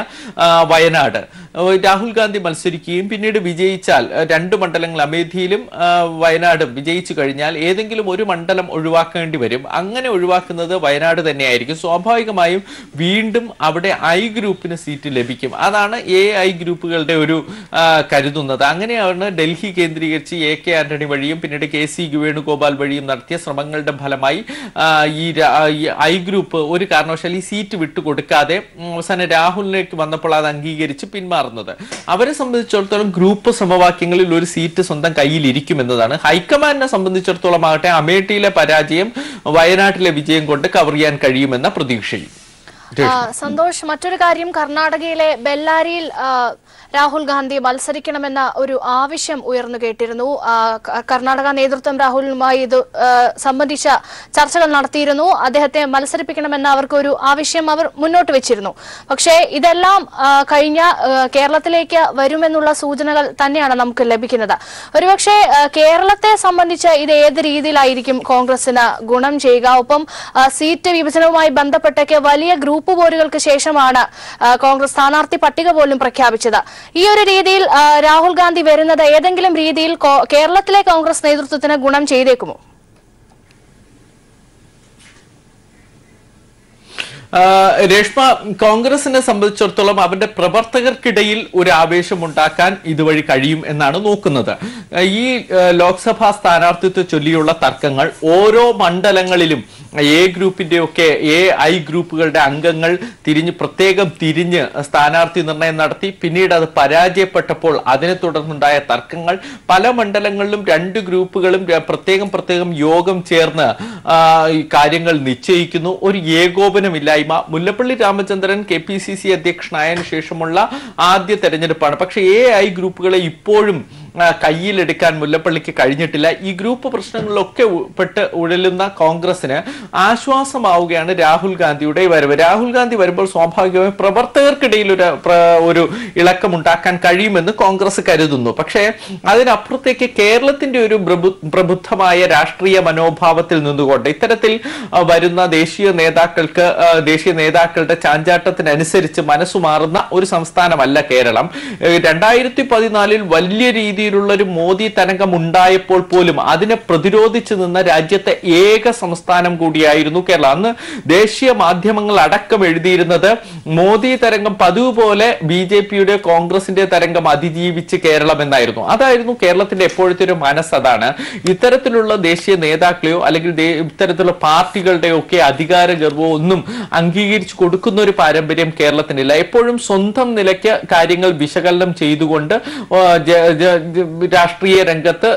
വയനാട് രാഹുൽ ഗാന്ധി മത്സരിക്കുകയും പിന്നീട് വിജയിച്ചാൽ 2 മണ്ഡലങ്ങൾ അമേഠിയിലും വയനാടും വിജയിച്ചു കഴിഞ്ഞാൽ ഏതെങ്കിലും ഒരു മണ്ഡലം ഒഴിവാക്കേണ്ടി വരും. അങ്ങനെ ഒഴിവാക്കുന്നത് വയനാട് തന്നെയായിരിക്കും. സ്വാഭാവികമായും വീണ്ടും അവിടെ I ഗ്രൂപ്പിന് സീറ്റ് ലഭിക്കും. അതാണ് AI ഗ്രൂപ്പുകളുടെ ഒരു കരുതുന്നത്. അങ്ങനെയാണ് ഡൽഹി കേന്ദ്രീകരിച്ച് AK ആന്റണി വഴിയും പിന്നീട് KC വേണുഗോപാൽ വഴിയും നടത്തിയ ശ്രമങ്ങളുടെ ഫലമായി ഈ I ഗ്രൂപ്പ് ഒരു കാരണവശാൽ ഈ സീറ്റ് വിട്ടുകൊടുക്കാതെ അവസാനം രാഹുലിലേക്ക് വന്നപ്പോൾ അത് അംഗീകരിച്ച് പിന്മാറുന്നത്. അവരെ സംബന്ധിച്ചിടത്തോളം ഗ്രൂപ്പ് സമവാക്യങ്ങളിൽ ഒരു സീറ്റ് സ്വന്തം കയ്യിൽ ഇരിക്കുമെന്നതാണ്. ഹൈക്കമാൻഡിനെ സംബന്ധിച്ചിടത്തോളം ആകട്ടെ അമേഠിയിലെ പരാജയം വയനാട്ടിലെ വിജയം കൊണ്ട് കവർ ചെയ്യാൻ കഴിയുമെന്ന പ്രതീക്ഷയും. സന്തോഷ്, മറ്റൊരു കാര്യം, കർണാടകയിലെ ബെല്ലാരിയിൽ രാഹുൽ ഗാന്ധി മത്സരിക്കണമെന്ന ഒരു ആവശ്യം ഉയർന്നു കേട്ടിരുന്നു. കർണാടക നേതൃത്വം രാഹുലുമായി ഇത് സംബന്ധിച്ച ചർച്ചകൾ നടത്തിയിരുന്നു. അദ്ദേഹത്തെ മത്സരിപ്പിക്കണമെന്ന അവർക്ക് ഒരു ആവശ്യം അവർ മുന്നോട്ട് വെച്ചിരുന്നു. പക്ഷേ ഇതെല്ലാം കഴിഞ്ഞ കേരളത്തിലേക്ക് വരുമെന്നുള്ള സൂചനകൾ തന്നെയാണ് നമുക്ക് ലഭിക്കുന്നത്. ഒരുപക്ഷെ കേരളത്തെ സംബന്ധിച്ച് ഇത് ഏത് രീതിയിലായിരിക്കും കോൺഗ്രസിന് ഗുണം ചെയ്യുക? ഒപ്പം സീറ്റ് വിഭജനവുമായി ബന്ധപ്പെട്ടൊക്കെ വലിയ ഗ്രൂപ്പ് പോരുകൾക്ക് ശേഷമാണ് കോൺഗ്രസ് സ്ഥാനാർത്ഥി പട്ടിക പോലും പ്രഖ്യാപിച്ചത്. ഈ ഒരു രീതിയിൽ രാഹുൽ ഗാന്ധി വരുന്നത് ഏതെങ്കിലും രീതിയിൽ കേരളത്തിലെ കോൺഗ്രസ് നേതൃത്വത്തിന് ഗുണം ചെയ്തേക്കുമോ? രേഷ്മ, കോൺഗ്രസിനെ സംബന്ധിച്ചിടത്തോളം അവരുടെ പ്രവർത്തകർക്കിടയിൽ ഒരു ആവേശമുണ്ടാക്കാൻ ഇതുവഴി കഴിയും എന്നാണ് നോക്കുന്നത്. ഈ ലോക്സഭാ സ്ഥാനാർത്ഥിത്വ ചൊല്ലിയുള്ള തർക്കങ്ങൾ ഓരോ മണ്ഡലങ്ങളിലും A ഗ്രൂപ്പിന്റെ ഒക്കെ AI ഗ്രൂപ്പുകളുടെ അംഗങ്ങൾ പ്രത്യേകം തിരിഞ്ഞ് സ്ഥാനാർത്ഥി നിർണയം നടത്തി. പിന്നീട് അത് പരാജയപ്പെട്ടപ്പോൾ അതിനെ തുടർന്നുണ്ടായ തർക്കങ്ങൾ പല മണ്ഡലങ്ങളിലും 2 ഗ്രൂപ്പുകളും പ്രത്യേകം യോഗം ചേർന്ന് ഈ കാര്യങ്ങൾ നിശ്ചയിക്കുന്നു. ഒരു ഏകോപനമില്ലായ്മ. മുല്ലപ്പള്ളി രാമചന്ദ്രൻ KPCC അധ്യക്ഷനായതിനു ശേഷമുള്ള ആദ്യ തെരഞ്ഞെടുപ്പാണ്. പക്ഷേ AI ഗ്രൂപ്പുകളെ ഇപ്പോഴും കയ്യിലെടുക്കാൻ മുല്ലപ്പള്ളിക്ക് കഴിഞ്ഞിട്ടില്ല. ഈ ഗ്രൂപ്പ് പ്രശ്നങ്ങളിലൊക്കെ പെട്ട് ഉഴലുന്ന കോൺഗ്രസിന് ആശ്വാസമാവുകയാണ് രാഹുൽ ഗാന്ധിയുടെ വരവ്. രാഹുൽ ഗാന്ധി വരുമ്പോൾ സ്വാഭാവികമായും പ്രവർത്തകർക്കിടയിൽ ഒരു ഇളക്കമുണ്ടാക്കാൻ കഴിയുമെന്ന് കോൺഗ്രസ് കരുതുന്നു. പക്ഷേ അതിനപ്പുറത്തേക്ക് കേരളത്തിന്റെ ഒരു പ്രബുദ്ധമായ രാഷ്ട്രീയ മനോഭാവത്തിൽ നിന്നുകൊണ്ട് ഇത്തരത്തിൽ വരുന്ന ദേശീയ നേതാക്കളുടെ ചാഞ്ചാട്ടത്തിനനുസരിച്ച് മനസ്സുമാറുന്ന ഒരു സംസ്ഥാനമല്ല കേരളം. 2014 വലിയ രീതിയിലുള്ള ഒരു മോദി തരംഗം ഉണ്ടായപ്പോൾ പോലും അതിനെ പ്രതിരോധിച്ചു നിന്ന രാജ്യത്തെ ഏക സംസ്ഥാനം കൂടിയായിരുന്നു കേരളം. അന്ന് ദേശീയ മാധ്യമങ്ങൾ അടക്കം എഴുതിയിരുന്നത് മോദി തരംഗം പതിവ് പോലെ BJPയുടെ കോൺഗ്രസിന്റെ തരംഗം അതിജീവിച്ച് കേരളം എന്നായിരുന്നു. അതായിരുന്നു കേരളത്തിന്റെ എപ്പോഴത്തെ ഒരു മനസ്സ്. അതാണ് ഇത്തരത്തിലുള്ള ദേശീയ നേതാക്കളെയോ അല്ലെങ്കിൽ ഇത്തരത്തിലുള്ള പാർട്ടികളുടെയോ ഒക്കെ അധികാര ഗർവോ ഒന്നും അംഗീകരിച്ചു കൊടുക്കുന്ന ഒരു പാരമ്പര്യം കേരളത്തിനില്ല. എപ്പോഴും സ്വന്തം നിലയ്ക്ക് കാര്യങ്ങൾ വിശകലനം ചെയ്തുകൊണ്ട് രാഷ്ട്രീയ രംഗത്ത്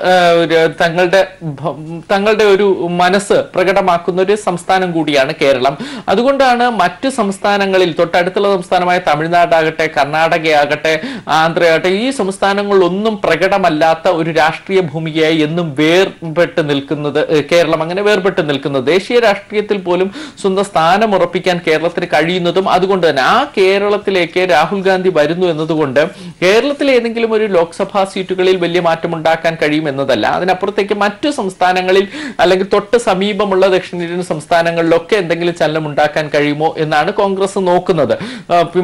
തങ്ങളുടെ ഒരു മനസ്സ് പ്രകടമാക്കുന്ന ഒരു സംസ്ഥാനം കൂടിയാണ് കേരളം. അതുകൊണ്ടാണ് മറ്റു സംസ്ഥാനങ്ങളിൽ തൊട്ടടുത്തുള്ള സംസ്ഥാനമായ തമിഴ്നാടാകട്ടെ, കർണാടകയാകട്ടെ, ആന്ധ്രയാകട്ടെ, ഈ സംസ്ഥാനങ്ങളിലൊന്നും പ്രകടമല്ലാത്ത ഒരു രാഷ്ട്രീയ ഭൂമികയായി എന്നും വേർപെട്ട് നിൽക്കുന്നത് കേരളം. അങ്ങനെ വേർപെട്ട് നിൽക്കുന്നത് ദേശീയ രാഷ്ട്രീയത്തിൽ പോലും സ്വന്തം സ്ഥാനം ഉറപ്പിക്കാൻ കേരളത്തിന് കഴിയുന്നതും അതുകൊണ്ട് തന്നെ. ആ കേരളത്തിലേക്ക് രാഹുൽ ഗാന്ധി വരുന്നു എന്നതുകൊണ്ട് കേരളത്തിലെ ഏതെങ്കിലും ഒരു ലോക്സഭാ സീറ്റുകളിൽ വലിയ മാറ്റം ഉണ്ടാക്കാൻ കഴിയും എന്നതല്ല. അതിനപ്പുറത്തേക്ക് മറ്റു സംസ്ഥാനങ്ങളിൽ അല്ലെങ്കിൽ തൊട്ട് സമീപമുള്ള ദക്ഷിണേന്ത്യൻ സംസ്ഥാനങ്ങളിലൊക്കെ എന്തെങ്കിലും ചലനം ഉണ്ടാക്കാൻ കഴിയുമോ എന്നാണ് കോൺഗ്രസ് നോക്കുന്നത്.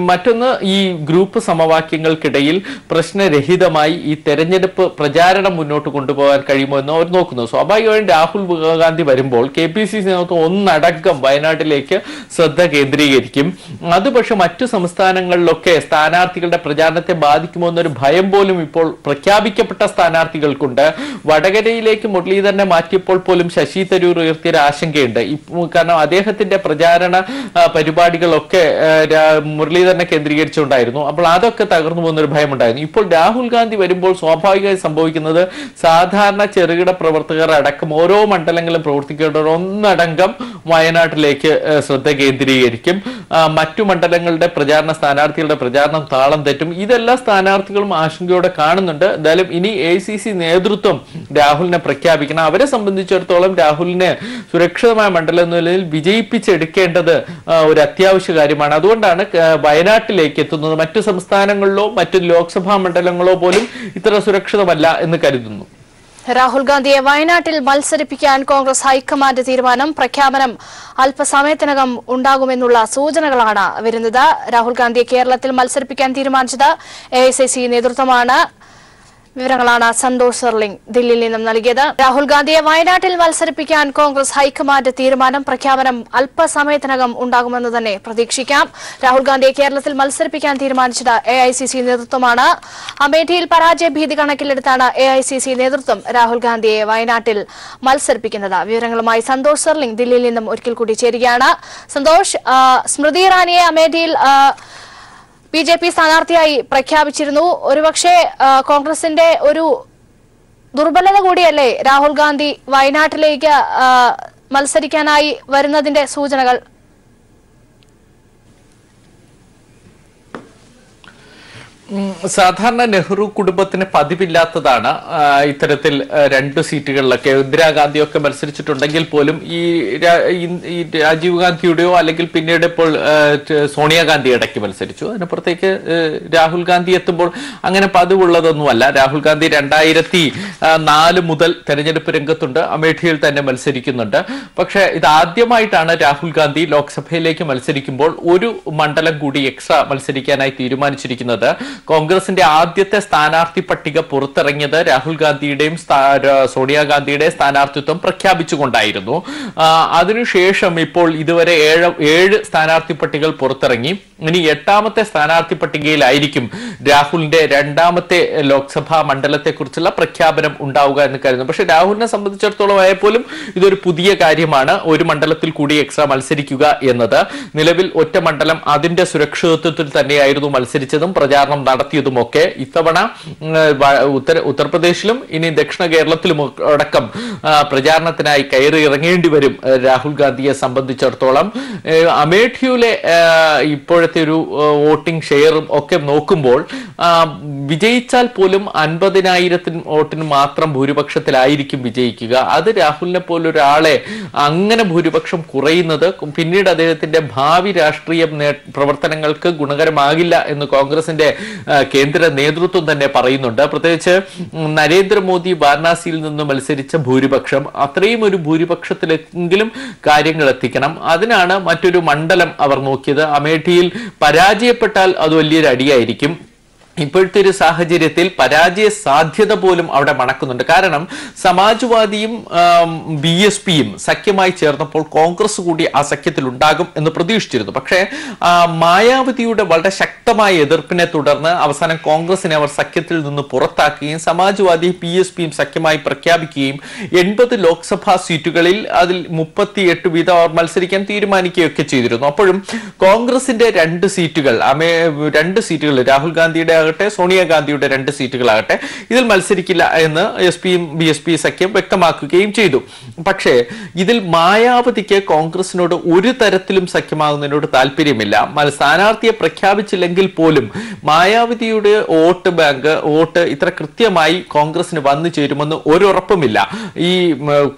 മറ്റൊന്ന്, ഈ ഗ്രൂപ്പ് സമവാക്യങ്ങൾക്കിടയിൽ പ്രശ്നരഹിതമായി ഈ തെരഞ്ഞെടുപ്പ് പ്രചാരണം മുന്നോട്ട് കൊണ്ടുപോകാൻ കഴിയുമോ എന്ന് അവർ നോക്കുന്നു. സ്വാഭാവികമായും രാഹുൽ ഗാന്ധി വരുമ്പോൾ KPCC നേതൃത്വം ഒന്നടങ്കം വയനാട്ടിലേക്ക് ശ്രദ്ധ കേന്ദ്രീകരിക്കും. അത് പക്ഷെ മറ്റു സംസ്ഥാനങ്ങളിലൊക്കെ സ്ഥാനാർത്ഥികളുടെ പ്രചാരണത്തെ ബാധിക്കുമോ എന്നൊരു ഭയം പോലും ഇപ്പോൾ പ്രഖ്യാപിക്കപ്പെട്ട സ്ഥാനാർത്ഥികൾക്കുണ്ട്. വടകരയിലേക്ക് മുരളീധരനെ മാറ്റിയപ്പോൾ പോലും ശശി തരൂർ ഉയർത്തിയൊരു ആശങ്കയുണ്ട്. കാരണം അദ്ദേഹത്തിന്റെ പ്രചാരണ പരിപാടികളൊക്കെ മുരളീധരനെ കേന്ദ്രീകരിച്ചുകൊണ്ടായിരുന്നു. അപ്പോൾ അതൊക്കെ തകർന്നു പോകുന്നൊരു ഭയമുണ്ടായിരുന്നു. ഇപ്പോൾ രാഹുൽ ഗാന്ധി വരുമ്പോൾ സ്വാഭാവികമായി സംഭവിക്കുന്നത് സാധാരണ ചെറുകിട പ്രവർത്തകർ അടക്കം ഓരോ മണ്ഡലങ്ങളിലും പ്രവർത്തിക്കേണ്ടവർ ഒന്നടങ്കം വയനാട്ടിലേക്ക് ശ്രദ്ധ കേന്ദ്രീകരിക്കും. മറ്റു മണ്ഡലങ്ങളുടെ സ്ഥാനാർത്ഥികളുടെ പ്രചാരണം താളം തെറ്റും. ഇതെല്ലാ സ്ഥാനാർത്ഥികളും ആശങ്കയോടെ കാണുന്നുണ്ട്. എന്തായാലും ഇനി AICC നേതൃത്വം രാഹുലിനെ പ്രഖ്യാപിക്കണം. അവരെ സംബന്ധിച്ചിടത്തോളം രാഹുലിനെ സുരക്ഷിതമായ മണ്ഡലം എന്ന നിലയിൽ വിജയിപ്പിച്ചെടുക്കേണ്ടത് ഒരു അത്യാവശ്യ കാര്യമാണ്. അതുകൊണ്ടാണ് വയനാട്ടിലേക്ക് എത്തുന്നത്. മറ്റു സംസ്ഥാനങ്ങളിലോ മറ്റു ലോക്സഭാ മണ്ഡലങ്ങളോ പോലും ഇത്ര സുരക്ഷിതമല്ല എന്ന് കരുതുന്നു. രാഹുൽ ഗാന്ധിയെ വയനാട്ടിൽ മത്സരിപ്പിക്കാൻ കോൺഗ്രസ് ഹൈക്കമാൻഡ് തീരുമാനം. പ്രഖ്യാപനം അല്പസമയത്തിനകം ഉണ്ടാകുമെന്നുള്ള സൂചനകളാണ് വരുന്നത്. രാഹുൽ ഗാന്ധിയെ കേരളത്തിൽ മത്സരിപ്പിക്കാൻ തീരുമാനിച്ചത് AICC നേതൃത്വമാണ്. വിവരങ്ങളാണ് സന്തോഷ് സർലിംഗ് ദില്ലിയിൽ നിന്നും നൽകിയത്. രാഹുൽ ഗാന്ധിയെ വയനാട്ടിൽ മത്സരിപ്പിക്കാൻ കോൺഗ്രസ് ഹൈക്കമാൻഡ് തീരുമാനം. പ്രഖ്യാപനം അല്പസമയത്തിനകം ഉണ്ടാകുമെന്ന് തന്നെ പ്രതീക്ഷിക്കാം. രാഹുൽ ഗാന്ധിയെ കേരളത്തിൽ മത്സരിപ്പിക്കാൻ തീരുമാനിച്ചത് AICC നേതൃത്വമാണ്. അമേഠിയിൽ പരാജയ ഭീതി കണക്കിലെടുത്താണ് AICC നേതൃത്വം രാഹുൽ ഗാന്ധിയെ വയനാട്ടിൽ മത്സരിപ്പിക്കുന്നത്. വിവരങ്ങളുമായി സന്തോഷ് സർലിംഗ് ദില്ലിയിൽ നിന്നും ഒരിക്കൽ കൂടി ചേരുകയാണ്. സന്തോഷ്, സ്മൃതി ഇറാനിയെ അമേഠിയിൽ BJP സ്ഥാനാർത്ഥിയായി പ്രഖ്യാപിച്ചിരുന്നു. ഒരുപക്ഷെ കോൺഗ്രസിന്റെ ഒരു ദുർബലത കൂടിയല്ലേ രാഹുൽ ഗാന്ധി വയനാട്ടിലേക്ക് മത്സരിക്കാനായി വരുന്നതിന്റെ സൂചനകൾ? സാധാരണ നെഹ്റു കുടുംബത്തിന് പതിവില്ലാത്തതാണ് ഇത്തരത്തിൽ 2 സീറ്റുകളിലൊക്കെ. ഇന്ദിരാഗാന്ധിയൊക്കെ മത്സരിച്ചിട്ടുണ്ടെങ്കിൽ പോലും ഈ രാജീവ് ഗാന്ധിയുടെയോ അല്ലെങ്കിൽ പിന്നീട് ഇപ്പോൾ സോണിയാഗാന്ധി ഇടയ്ക്ക് മത്സരിച്ചു. അതിനപ്പുറത്തേക്ക് രാഹുൽ ഗാന്ധി എത്തുമ്പോൾ അങ്ങനെ പതിവുള്ളതൊന്നുമല്ല. രാഹുൽ ഗാന്ധി 2004 മുതൽ തെരഞ്ഞെടുപ്പ് രംഗത്തുണ്ട്. അമേഠിയിൽ തന്നെ മത്സരിക്കുന്നുണ്ട്. പക്ഷെ ഇതാദ്യമായിട്ടാണ് രാഹുൽ ഗാന്ധി ലോക്സഭയിലേക്ക് മത്സരിക്കുമ്പോൾ ഒരു മണ്ഡലം കൂടി എക്സ്ട്രാ മത്സരിക്കാനായി തീരുമാനിച്ചിരിക്കുന്നത്. കോൺഗ്രസിന്റെ ആദ്യത്തെ സ്ഥാനാർത്ഥി പട്ടിക പുറത്തിറങ്ങിയത് രാഹുൽ ഗാന്ധിയുടെയും സോണിയാഗാന്ധിയുടെയും സ്ഥാനാർത്ഥിത്വം പ്രഖ്യാപിച്ചുകൊണ്ടായിരുന്നു. അതിനുശേഷം ഇപ്പോൾ ഇതുവരെ 7 സ്ഥാനാർത്ഥി പട്ടികകൾ പുറത്തിറങ്ങി. ഇനി 8ാമത്തെ സ്ഥാനാർത്ഥി പട്ടികയിലായിരിക്കും രാഹുലിന്റെ 2ാമത്തെ ലോക്സഭാ മണ്ഡലത്തെക്കുറിച്ചുള്ള പ്രഖ്യാപനം ഉണ്ടാവുക എന്ന് കരുതുന്നു. പക്ഷെ രാഹുലിനെ സംബന്ധിച്ചിടത്തോളം ആയപ്പോലും ഇതൊരു പുതിയ കാര്യമാണ്. ഒരു മണ്ഡലത്തിൽ കൂടി എക്സ്ട്രാ മത്സരിക്കുക എന്നത്. നിലവിൽ ഒറ്റ മണ്ഡലം അതിന്റെ സുരക്ഷിതത്വത്തിൽ തന്നെയായിരുന്നു മത്സരിച്ചതും പ്രചാരണം നടത്തിയതുമൊക്കെ ഇത്തവണ ഉത്തർപ്രദേശിലും ഇനി ദക്ഷിണ കേരളത്തിലും അടക്കം പ്രചാരണത്തിനായി കയറി ഇറങ്ങേണ്ടി വരും രാഹുൽ ഗാന്ധിയെ സംബന്ധിച്ചിടത്തോളം. അമേഠിയിലെ ഇപ്പോഴത്തെ ഒരു വോട്ടിംഗ് ഷെയറും ഒക്കെ നോക്കുമ്പോൾ വിജയിച്ചാൽ പോലും 50,000 വോട്ടിന് മാത്രം ഭൂരിപക്ഷത്തിലായിരിക്കും വിജയിക്കുക. അത് രാഹുലിനെ പോലൊരാളെ അങ്ങനെ ഭൂരിപക്ഷം കുറയുന്നത് പിന്നീട് അദ്ദേഹത്തിന്റെ ഭാവി രാഷ്ട്രീയ പ്രവർത്തനങ്ങൾക്ക് ഗുണകരമാകില്ല എന്ന് കോൺഗ്രസിന്റെ കേന്ദ്ര നേതൃത്വം തന്നെ പറയുന്നുണ്ട്. പ്രത്യേകിച്ച് നരേന്ദ്രമോദി വാരണാസിയിൽ നിന്ന് മത്സരിച്ച ഭൂരിപക്ഷം അത്രയും ഒരു ഭൂരിപക്ഷത്തിലെങ്കിലും കാര്യങ്ങൾ എത്തിക്കണം. അതിനാണ് മറ്റൊരു മണ്ഡലം അവർ നോക്കിയത്. അമേഠിയിൽ പരാജയപ്പെട്ടാൽ അത് വലിയൊരു അടിയായിരിക്കും. ഇപ്പോഴത്തെ ഒരു സാഹചര്യത്തിൽ പരാജയ സാധ്യത പോലും അവിടെ മണക്കുന്നുണ്ട്. കാരണം സമാജ്വാദിയും BSPയും സഖ്യമായി ചേർന്നപ്പോൾ കോൺഗ്രസ് കൂടി ആ സഖ്യത്തിൽ ഉണ്ടാകും എന്ന് പ്രതീക്ഷിച്ചിരുന്നു. പക്ഷേ മായാവതിയുടെ വളരെ ശക്തമായ എതിർപ്പിനെ തുടർന്ന് അവസാനം കോൺഗ്രസിനെ അവർ സഖ്യത്തിൽ നിന്ന് പുറത്താക്കുകയും സമാജ്വാദിയും BSPയും സഖ്യമായി പ്രഖ്യാപിക്കുകയും 80 ലോക്സഭാ സീറ്റുകളിൽ അതിൽ 38 വീതം അവർ മത്സരിക്കാൻ തീരുമാനിക്കുകയൊക്കെ ചെയ്തിരുന്നു. അപ്പോഴും കോൺഗ്രസിന്റെ 2 സീറ്റുകൾ രാഹുൽ ഗാന്ധിയുടെ ആകട്ടെ സോണിയാഗാന്ധിയുടെ 2 സീറ്റുകളാകട്ടെ ഇതിൽ മത്സരിക്കില്ല എന്ന് SP-യും BSP സഖ്യം വ്യക്തമാക്കുകയും ചെയ്തു. പക്ഷേ ഇതിൽ മായാവതിക്ക് കോൺഗ്രസിനോട് ഒരു തരത്തിലും സഖ്യമാകുന്നതിനോട് താല്പര്യമില്ല. സ്ഥാനാർത്ഥിയെ പ്രഖ്യാപിച്ചില്ലെങ്കിൽ പോലും മായാവതിയുടെ വോട്ട് ഇത്ര കൃത്യമായി കോൺഗ്രസിന് വന്നു ചേരുമെന്ന് ഒരുറപ്പുമില്ല. ഈ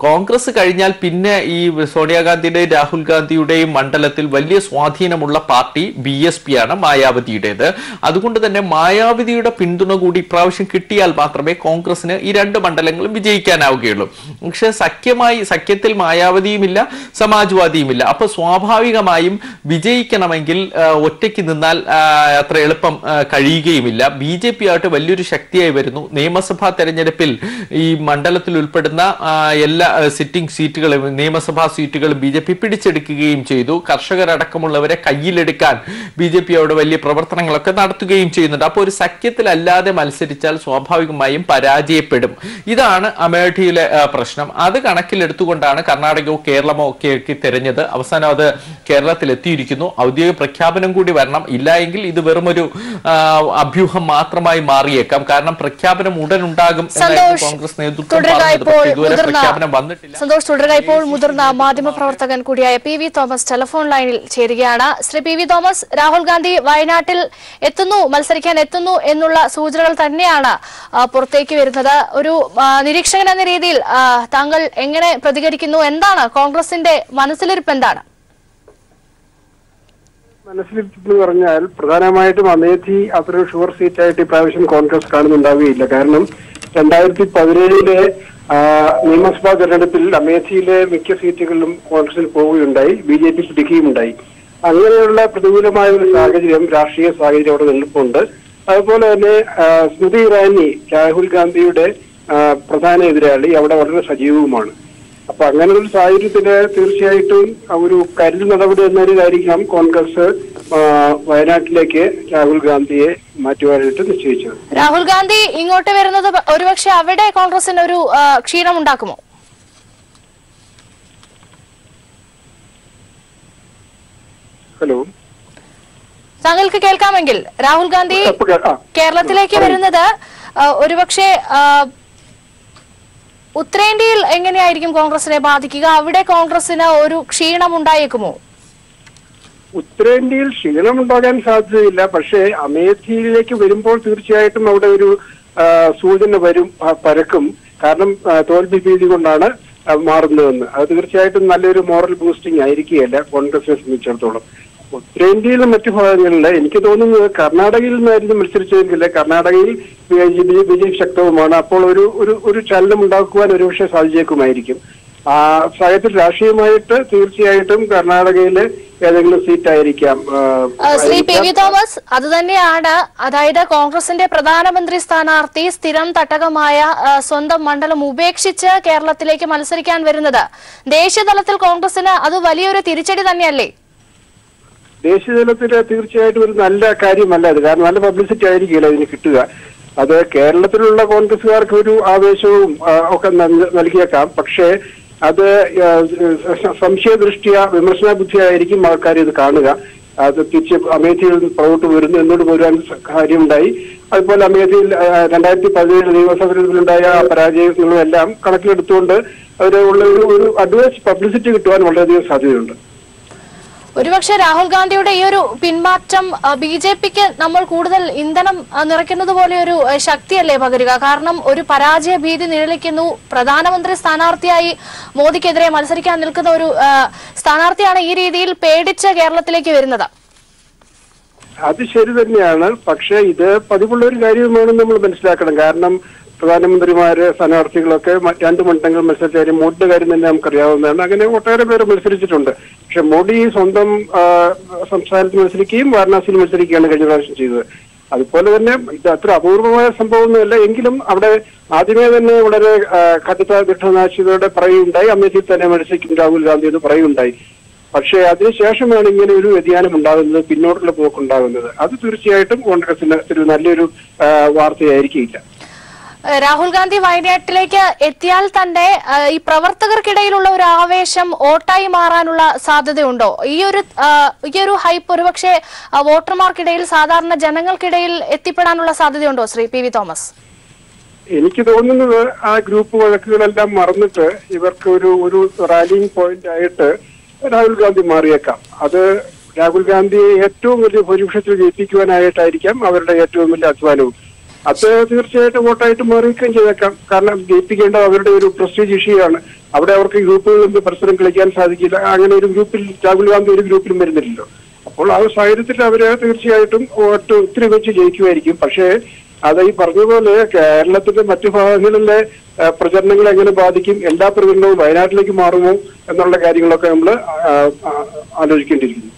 കോൺഗ്രസ് കഴിഞ്ഞാൽ പിന്നെ ഈ സോണിയാഗാന്ധിയുടെയും രാഹുൽ ഗാന്ധിയുടെയും മണ്ഡലത്തിൽ വലിയ സ്വാധീനമുള്ള പാർട്ടി BSP ആണ് മായാവതിയുടേത്. അതുകൊണ്ട് തന്നെ മായാവതിയുടെ പിന്തുണ കൂടി ഇപ്രാവശ്യം കിട്ടിയാൽ മാത്രമേ കോൺഗ്രസിന് ഈ 2 മണ്ഡലങ്ങളും വിജയിക്കാനാവുകയുള്ളൂ. പക്ഷെ സഖ്യത്തിൽ മായാവതിയുമില്ല സമാജ്വാദിയുമില്ല. അപ്പൊ സ്വാഭാവികമായും വിജയിക്കണമെങ്കിൽ ഒറ്റയ്ക്ക് നിന്നാൽ അത്ര എളുപ്പം കഴിയുകയുമില്ല. BJP ആയിട്ട് വലിയൊരു ശക്തിയായി വരുന്നു. നിയമസഭാ തെരഞ്ഞെടുപ്പിൽ ഈ മണ്ഡലത്തിൽ ഉൾപ്പെടുന്ന എല്ലാ സിറ്റിംഗ് സീറ്റുകളും നിയമസഭാ സീറ്റുകളും BJP പിടിച്ചെടുക്കുകയും ചെയ്തു. കർഷകരടക്കമുള്ളവരെ കയ്യിലെടുക്കാൻ BJP അവിടെ വലിയ പ്രവർത്തനങ്ങളൊക്കെ നടത്തുകയും ചെയ്യുന്നുണ്ട്. അപ്പോൾ ഒരു സഖ്യത്തിലല്ലാതെ മത്സരിച്ചാൽ സ്വാഭാവികമായും പരാജയപ്പെടും. ഇതാണ് അമേഠിയിലെ പ്രശ്നം. അത് കണക്കിലെടുത്തുകൊണ്ടാണ് കർണാടകയോ കേരളമോ ഒക്കെ തിരഞ്ഞത്. അവസാനം അത് കേരളത്തിൽ എത്തിയിരിക്കുന്നു. ഔദ്യോഗിക പ്രഖ്യാപനം കൂടി വരണം. ഇല്ലായെങ്കിൽ ഇത് വെറുമൊരു അഭ്യൂഹം മാത്രമായി മാറിയേക്കാം. കാരണം പ്രഖ്യാപനം ഉടൻ ഉണ്ടാകും കോൺഗ്രസ് നേതൃത്വം ഇതുവരെ പ്രഖ്യാപനം വന്നിട്ടില്ല. സന്തോഷ് തുടരുക. ഇപ്പോൾ മുതിർന്ന മാധ്യമപ്രവർത്തകൻ കൂടിയായ PV തോമസ് ടെലിഫോൺ ലൈനിൽ ചേരുകയാണ്. ശ്രീ PV തോമസ്, രാഹുൽ ഗാന്ധി വയനാട്ടിൽ മത്സരിക്കാൻ എത്തുന്നു എന്നുള്ള സൂചനകൾ തന്നെയാണ് പുറത്തേക്ക് വരുന്നത്. ഒരു നിരീക്ഷകൻ എന്ന രീതിയിൽ താങ്കൾ എങ്ങനെ പ്രതികരിക്കുന്നു? എന്താണ് കോൺഗ്രസിന്റെ മനസ്സിലിരിപ്പ്? എന്താണ് മനസ്സിലിരിപ്പ് പറഞ്ഞാൽ പ്രധാനമായിട്ടും അമേഠി അത്ര ഷുവർ സീറ്റായിട്ട് ഇപ്രാവശ്യം കോൺഗ്രസ് കാണുന്നുണ്ടാവുകയില്ല. കാരണം 2017 നിയമസഭാ തെരഞ്ഞെടുപ്പിൽ അമേഠിയിലെ മിക്ക സീറ്റുകളിലും കോൺഗ്രസിൽ പോവുകയുണ്ടായി, BJP പിടിക്കുകയുണ്ടായി. അങ്ങനെയുള്ള പ്രതികൂലമായ ഒരു സാഹചര്യം, രാഷ്ട്രീയ സാഹചര്യം അവിടെ നിൽപ്പുണ്ട്. അതുപോലെ തന്നെ സ്മൃതി ഇറാനി രാഹുൽ ഗാന്ധിയുടെ പ്രധാന എതിരാളി അവിടെ വളരെ സജീവവുമാണ്. അപ്പൊ അങ്ങനെയുള്ള സാഹചര്യത്തില് തീർച്ചയായിട്ടും ഒരു കരുതൽ നടപടി എന്നതിലായിരിക്കാം കോൺഗ്രസ് വയനാട്ടിലേക്ക് രാഹുൽ ഗാന്ധിയെ മാറ്റുവാനായിട്ട് നിശ്ചയിച്ചത്. രാഹുൽ ഗാന്ധി ഇങ്ങോട്ട് വരുന്നത് ഒരുപക്ഷെ അവിടെ കോൺഗ്രസിന് ഒരു ക്ഷീണം ഉണ്ടാക്കുമോ? ഹലോ, താങ്കൾക്ക് കേൾക്കാമെങ്കിൽ രാഹുൽ ഗാന്ധി കേരളത്തിലേക്ക് വരുന്നത് ഒരുപക്ഷെ ഉത്തരേന്ത്യയിൽ എങ്ങനെയായിരിക്കും കോൺഗ്രസിനെ ബാധിക്കുക? അവിടെ കോൺഗ്രസിന് ഒരു ക്ഷീണം ഉണ്ടായേക്കുമോ? ഉത്തരേന്ത്യയിൽ ക്ഷീണമുണ്ടാകാൻ സാധ്യതയില്ല. പക്ഷേ അമേഠിയിലേക്ക് വരുമ്പോൾ തീർച്ചയായിട്ടും അവിടെ ഒരു സൂചന പരക്കും. കാരണം തോൽവി ഭീതി കൊണ്ടാണ് മാറുന്നതെന്ന്. അത് തീർച്ചയായിട്ടും നല്ലൊരു മോറൽ ബൂസ്റ്റിംഗ് ആയിരിക്കുകയല്ല കോൺഗ്രസിനെ സംബന്ധിച്ചിടത്തോളം. ഉത്തരേന്ത്യയിലെ മറ്റു ഭാഗങ്ങളിൽ എനിക്ക് തോന്നുന്നത് കർണാടകയിൽ നിന്നായിരുന്നു മത്സരിച്ചതെങ്കിൽ കർണാടകയിൽ BJP ശക്തവുമാണ്. അപ്പോൾ ഒരു ചലനം ഉണ്ടാക്കുവാൻ ഒരുപക്ഷെ സാധിച്ചേക്കുമായിരിക്കും. ആ സാഹചര്യത്തിൽ രാഷ്ട്രീയമായിട്ട് തീർച്ചയായിട്ടും കർണാടകയിലെ ഏതെങ്കിലും സീറ്റായിരിക്കാം. ശ്രീ PV തോമസ്, അത് തന്നെയാണ്. അതായത് കോൺഗ്രസിന്റെ പ്രധാനമന്ത്രി സ്ഥാനാർത്ഥി സ്ഥിരം തട്ടകമായ സ്വന്തം മണ്ഡലം ഉപേക്ഷിച്ച് കേരളത്തിലേക്ക് മത്സരിക്കാൻ വരുന്നത് ദേശീയതലത്തിൽ കോൺഗ്രസിന് അത് വലിയൊരു തിരിച്ചടി തന്നെയല്ലേ? ദേശീയതലത്തില് തീർച്ചയായിട്ടും ഒരു നല്ല കാര്യമല്ല അത്. കാരണം നല്ല പബ്ലിസിറ്റി ആയിരിക്കില്ല ഇതിന് കിട്ടുക. അത് കേരളത്തിലുള്ള കോൺഗ്രസുകാർക്ക് ഒരു ആവേശവും ഒക്കെ നൽകിയേക്കാം. പക്ഷേ അത് സംശയദൃഷ്ടിയ വിമർശന ബുദ്ധിയായിരിക്കും ആൾക്കാർ ഇത് കാണുക. അത് തിരിച്ച് അമേഠിയിൽ പുറകോട്ട് വരുന്നു എന്നോട് വരാൻ കാര്യമുണ്ടായി. അതുപോലെ അമേഠിയിൽ 2017 നിയമസഭാ തെരഞ്ഞെടുപ്പിലുണ്ടായ പരാജയങ്ങളും എല്ലാം കണക്കിലെടുത്തുകൊണ്ട് അതിനുള്ള ഒരു അഡ്വാൻസ് പബ്ലിസിറ്റി കിട്ടുവാൻ വളരെയധികം സാധ്യതയുണ്ട്. ഒരുപക്ഷെ രാഹുൽ ഗാന്ധിയുടെ ഈ ഒരു പിന്മാറ്റം ബിജെപിക്ക് നമ്മൾ കൂടുതൽ ഇന്ധനം നിറയ്ക്കുന്നത് പോലെ ഒരു ശക്തിയല്ലേ പകരുക? കാരണം ഒരു പരാജയ ഭീതി നിഴലിക്കുന്നു. പ്രധാനമന്ത്രി സ്ഥാനാർത്ഥിയായി മോദിക്കെതിരെ മത്സരിക്കാൻ നിൽക്കുന്ന ഒരു സ്ഥാനാർത്ഥിയാണ് ഈ രീതിയിൽ പേടിച്ച് കേരളത്തിലേക്ക് വരുന്നത്. അത് ശരി തന്നെയാണ്. പക്ഷെ ഇത് പതിവുള്ള ഒരു കാര്യമാണെന്ന് നമ്മൾ മനസ്സിലാക്കണം. കാരണം പ്രധാനമന്ത്രിമാര് സ്ഥാനാർത്ഥികളൊക്കെ 2 മണ്ഡലങ്ങൾ മത്സരിച്ച കാര്യം മോഡിയുടെ കാര്യം തന്നെ നമുക്കറിയാവുന്നതാണ്. അങ്ങനെ ഒട്ടേറെ പേര് മത്സരിച്ചിട്ടുണ്ട്. പക്ഷെ മോഡി സ്വന്തം സംസ്ഥാനത്ത് മത്സരിക്കുകയും വാരണാസിയിൽ മത്സരിക്കുകയാണ് കഴിഞ്ഞ പ്രാവശ്യം ചെയ്തത്. അതുപോലെ തന്നെ ഇത് അത്ര അപൂർവമായ സംഭവമൊന്നുമല്ല. എങ്കിലും അവിടെ ആദ്യമേ തന്നെ വളരെ കടുത്ത ദൃഢനാശിതയോടെ പറയുകയുണ്ടായി, അമേഠിയിൽ തന്നെ മത്സരിക്കും രാഹുൽ ഗാന്ധി എന്ന് പറയുകയുണ്ടായി. പക്ഷേ അതിനുശേഷമാണ് ഇങ്ങനെ ഒരു വ്യതിയാനം ഉണ്ടാകുന്നത്, പിന്നോട്ടുള്ള പോക്കുണ്ടാകുന്നത്. അത് തീർച്ചയായിട്ടും കോൺഗ്രസിന് ഒരു നല്ലൊരു വാർത്തയായിരിക്കില്ല. രാഹുൽ ഗാന്ധി വയനാട്ടിലേക്ക് എത്തിയാൽ തന്നെ ഈ പ്രവർത്തകർക്കിടയിലുള്ള ഒരു ആവേശം വോട്ടായി മാറാനുള്ള സാധ്യതയുണ്ടോ? ഈ ഒരു ഹൈപ്പ് ഒരുപക്ഷെ വോട്ടർമാർക്കിടയിൽ, സാധാരണ ജനങ്ങൾക്കിടയിൽ എത്തിപ്പെടാനുള്ള സാധ്യതയുണ്ടോ ശ്രീ പി വി തോമസ്? എനിക്ക് തോന്നുന്നത് ആ ഗ്രൂപ്പ് വഴക്കുകളെല്ലാം മറന്നിട്ട് ഇവർക്ക് ഒരു റാലിംഗ് പോയിന്റ് ആയിട്ട് രാഹുൽ ഗാന്ധി മാറിയേക്കാം. അത് രാഹുൽ ഗാന്ധിയെ ഏറ്റവും വലിയ ഭൂരിപക്ഷത്തിൽ ജയിപ്പിക്കുവാനായിട്ടായിരിക്കാം അവരുടെ ഏറ്റവും വലിയ അധ്വാനവും. അത് തീർച്ചയായിട്ടും വോട്ടായിട്ട് മാറിയിരിക്കുകയും ചെയ്തേക്കാം. കാരണം ജയിപ്പിക്കേണ്ടത് അവരുടെ ഒരു പ്രസ്റ്റീജ് ഇഷ്യൂ ആണ്. അവിടെ അവർക്ക് ഗ്രൂപ്പുകളിൽ നിന്ന് പരസ്പരം കളിക്കാൻ സാധിക്കില്ല. അങ്ങനെ ഒരു ഗ്രൂപ്പിൽ രാഹുൽ ഗാന്ധി ഒരു ഗ്രൂപ്പിലും വരുന്നില്ലല്ലോ. അപ്പോൾ ആ സാഹചര്യത്തിൽ അവര് തീർച്ചയായിട്ടും വോട്ട് ഒത്തിരി വെച്ച് ജയിക്കുമായിരിക്കും. പക്ഷേ അത് ഈ പറഞ്ഞതുപോലെ കേരളത്തിന്റെ മറ്റു ഭാഗങ്ങളിലെ പ്രചരണങ്ങൾ എങ്ങനെ ബാധിക്കും, എല്ലാ പ്രചരണവും വയനാട്ടിലേക്ക് മാറുമോ എന്നുള്ള കാര്യങ്ങളൊക്കെ നമ്മൾ ആലോചിക്കേണ്ടിയിരിക്കുന്നു.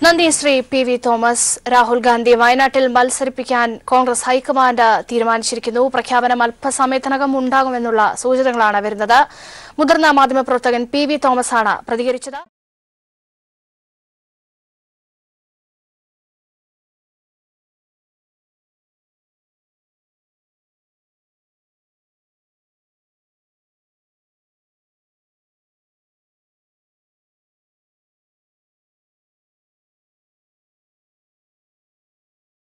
നന്ദി ശ്രീ പി വി തോമസ്. രാഹുൽ ഗാന്ധി വയനാട്ടിൽ മത്സരിപ്പിക്കാൻ കോൺഗ്രസ് ഹൈക്കമാൻഡ് തീരുമാനിച്ചിരിക്കുന്നു. പ്രഖ്യാപനം അല്പസമയത്തിനകം ഉണ്ടാകുമെന്നുള്ള സൂചനകളാണ് വരുന്നത്. മുതിർന്ന മാധ്യമപ്രവർത്തകൻ പി വി തോമസ് ആണ് പ്രതികരിച്ചത്.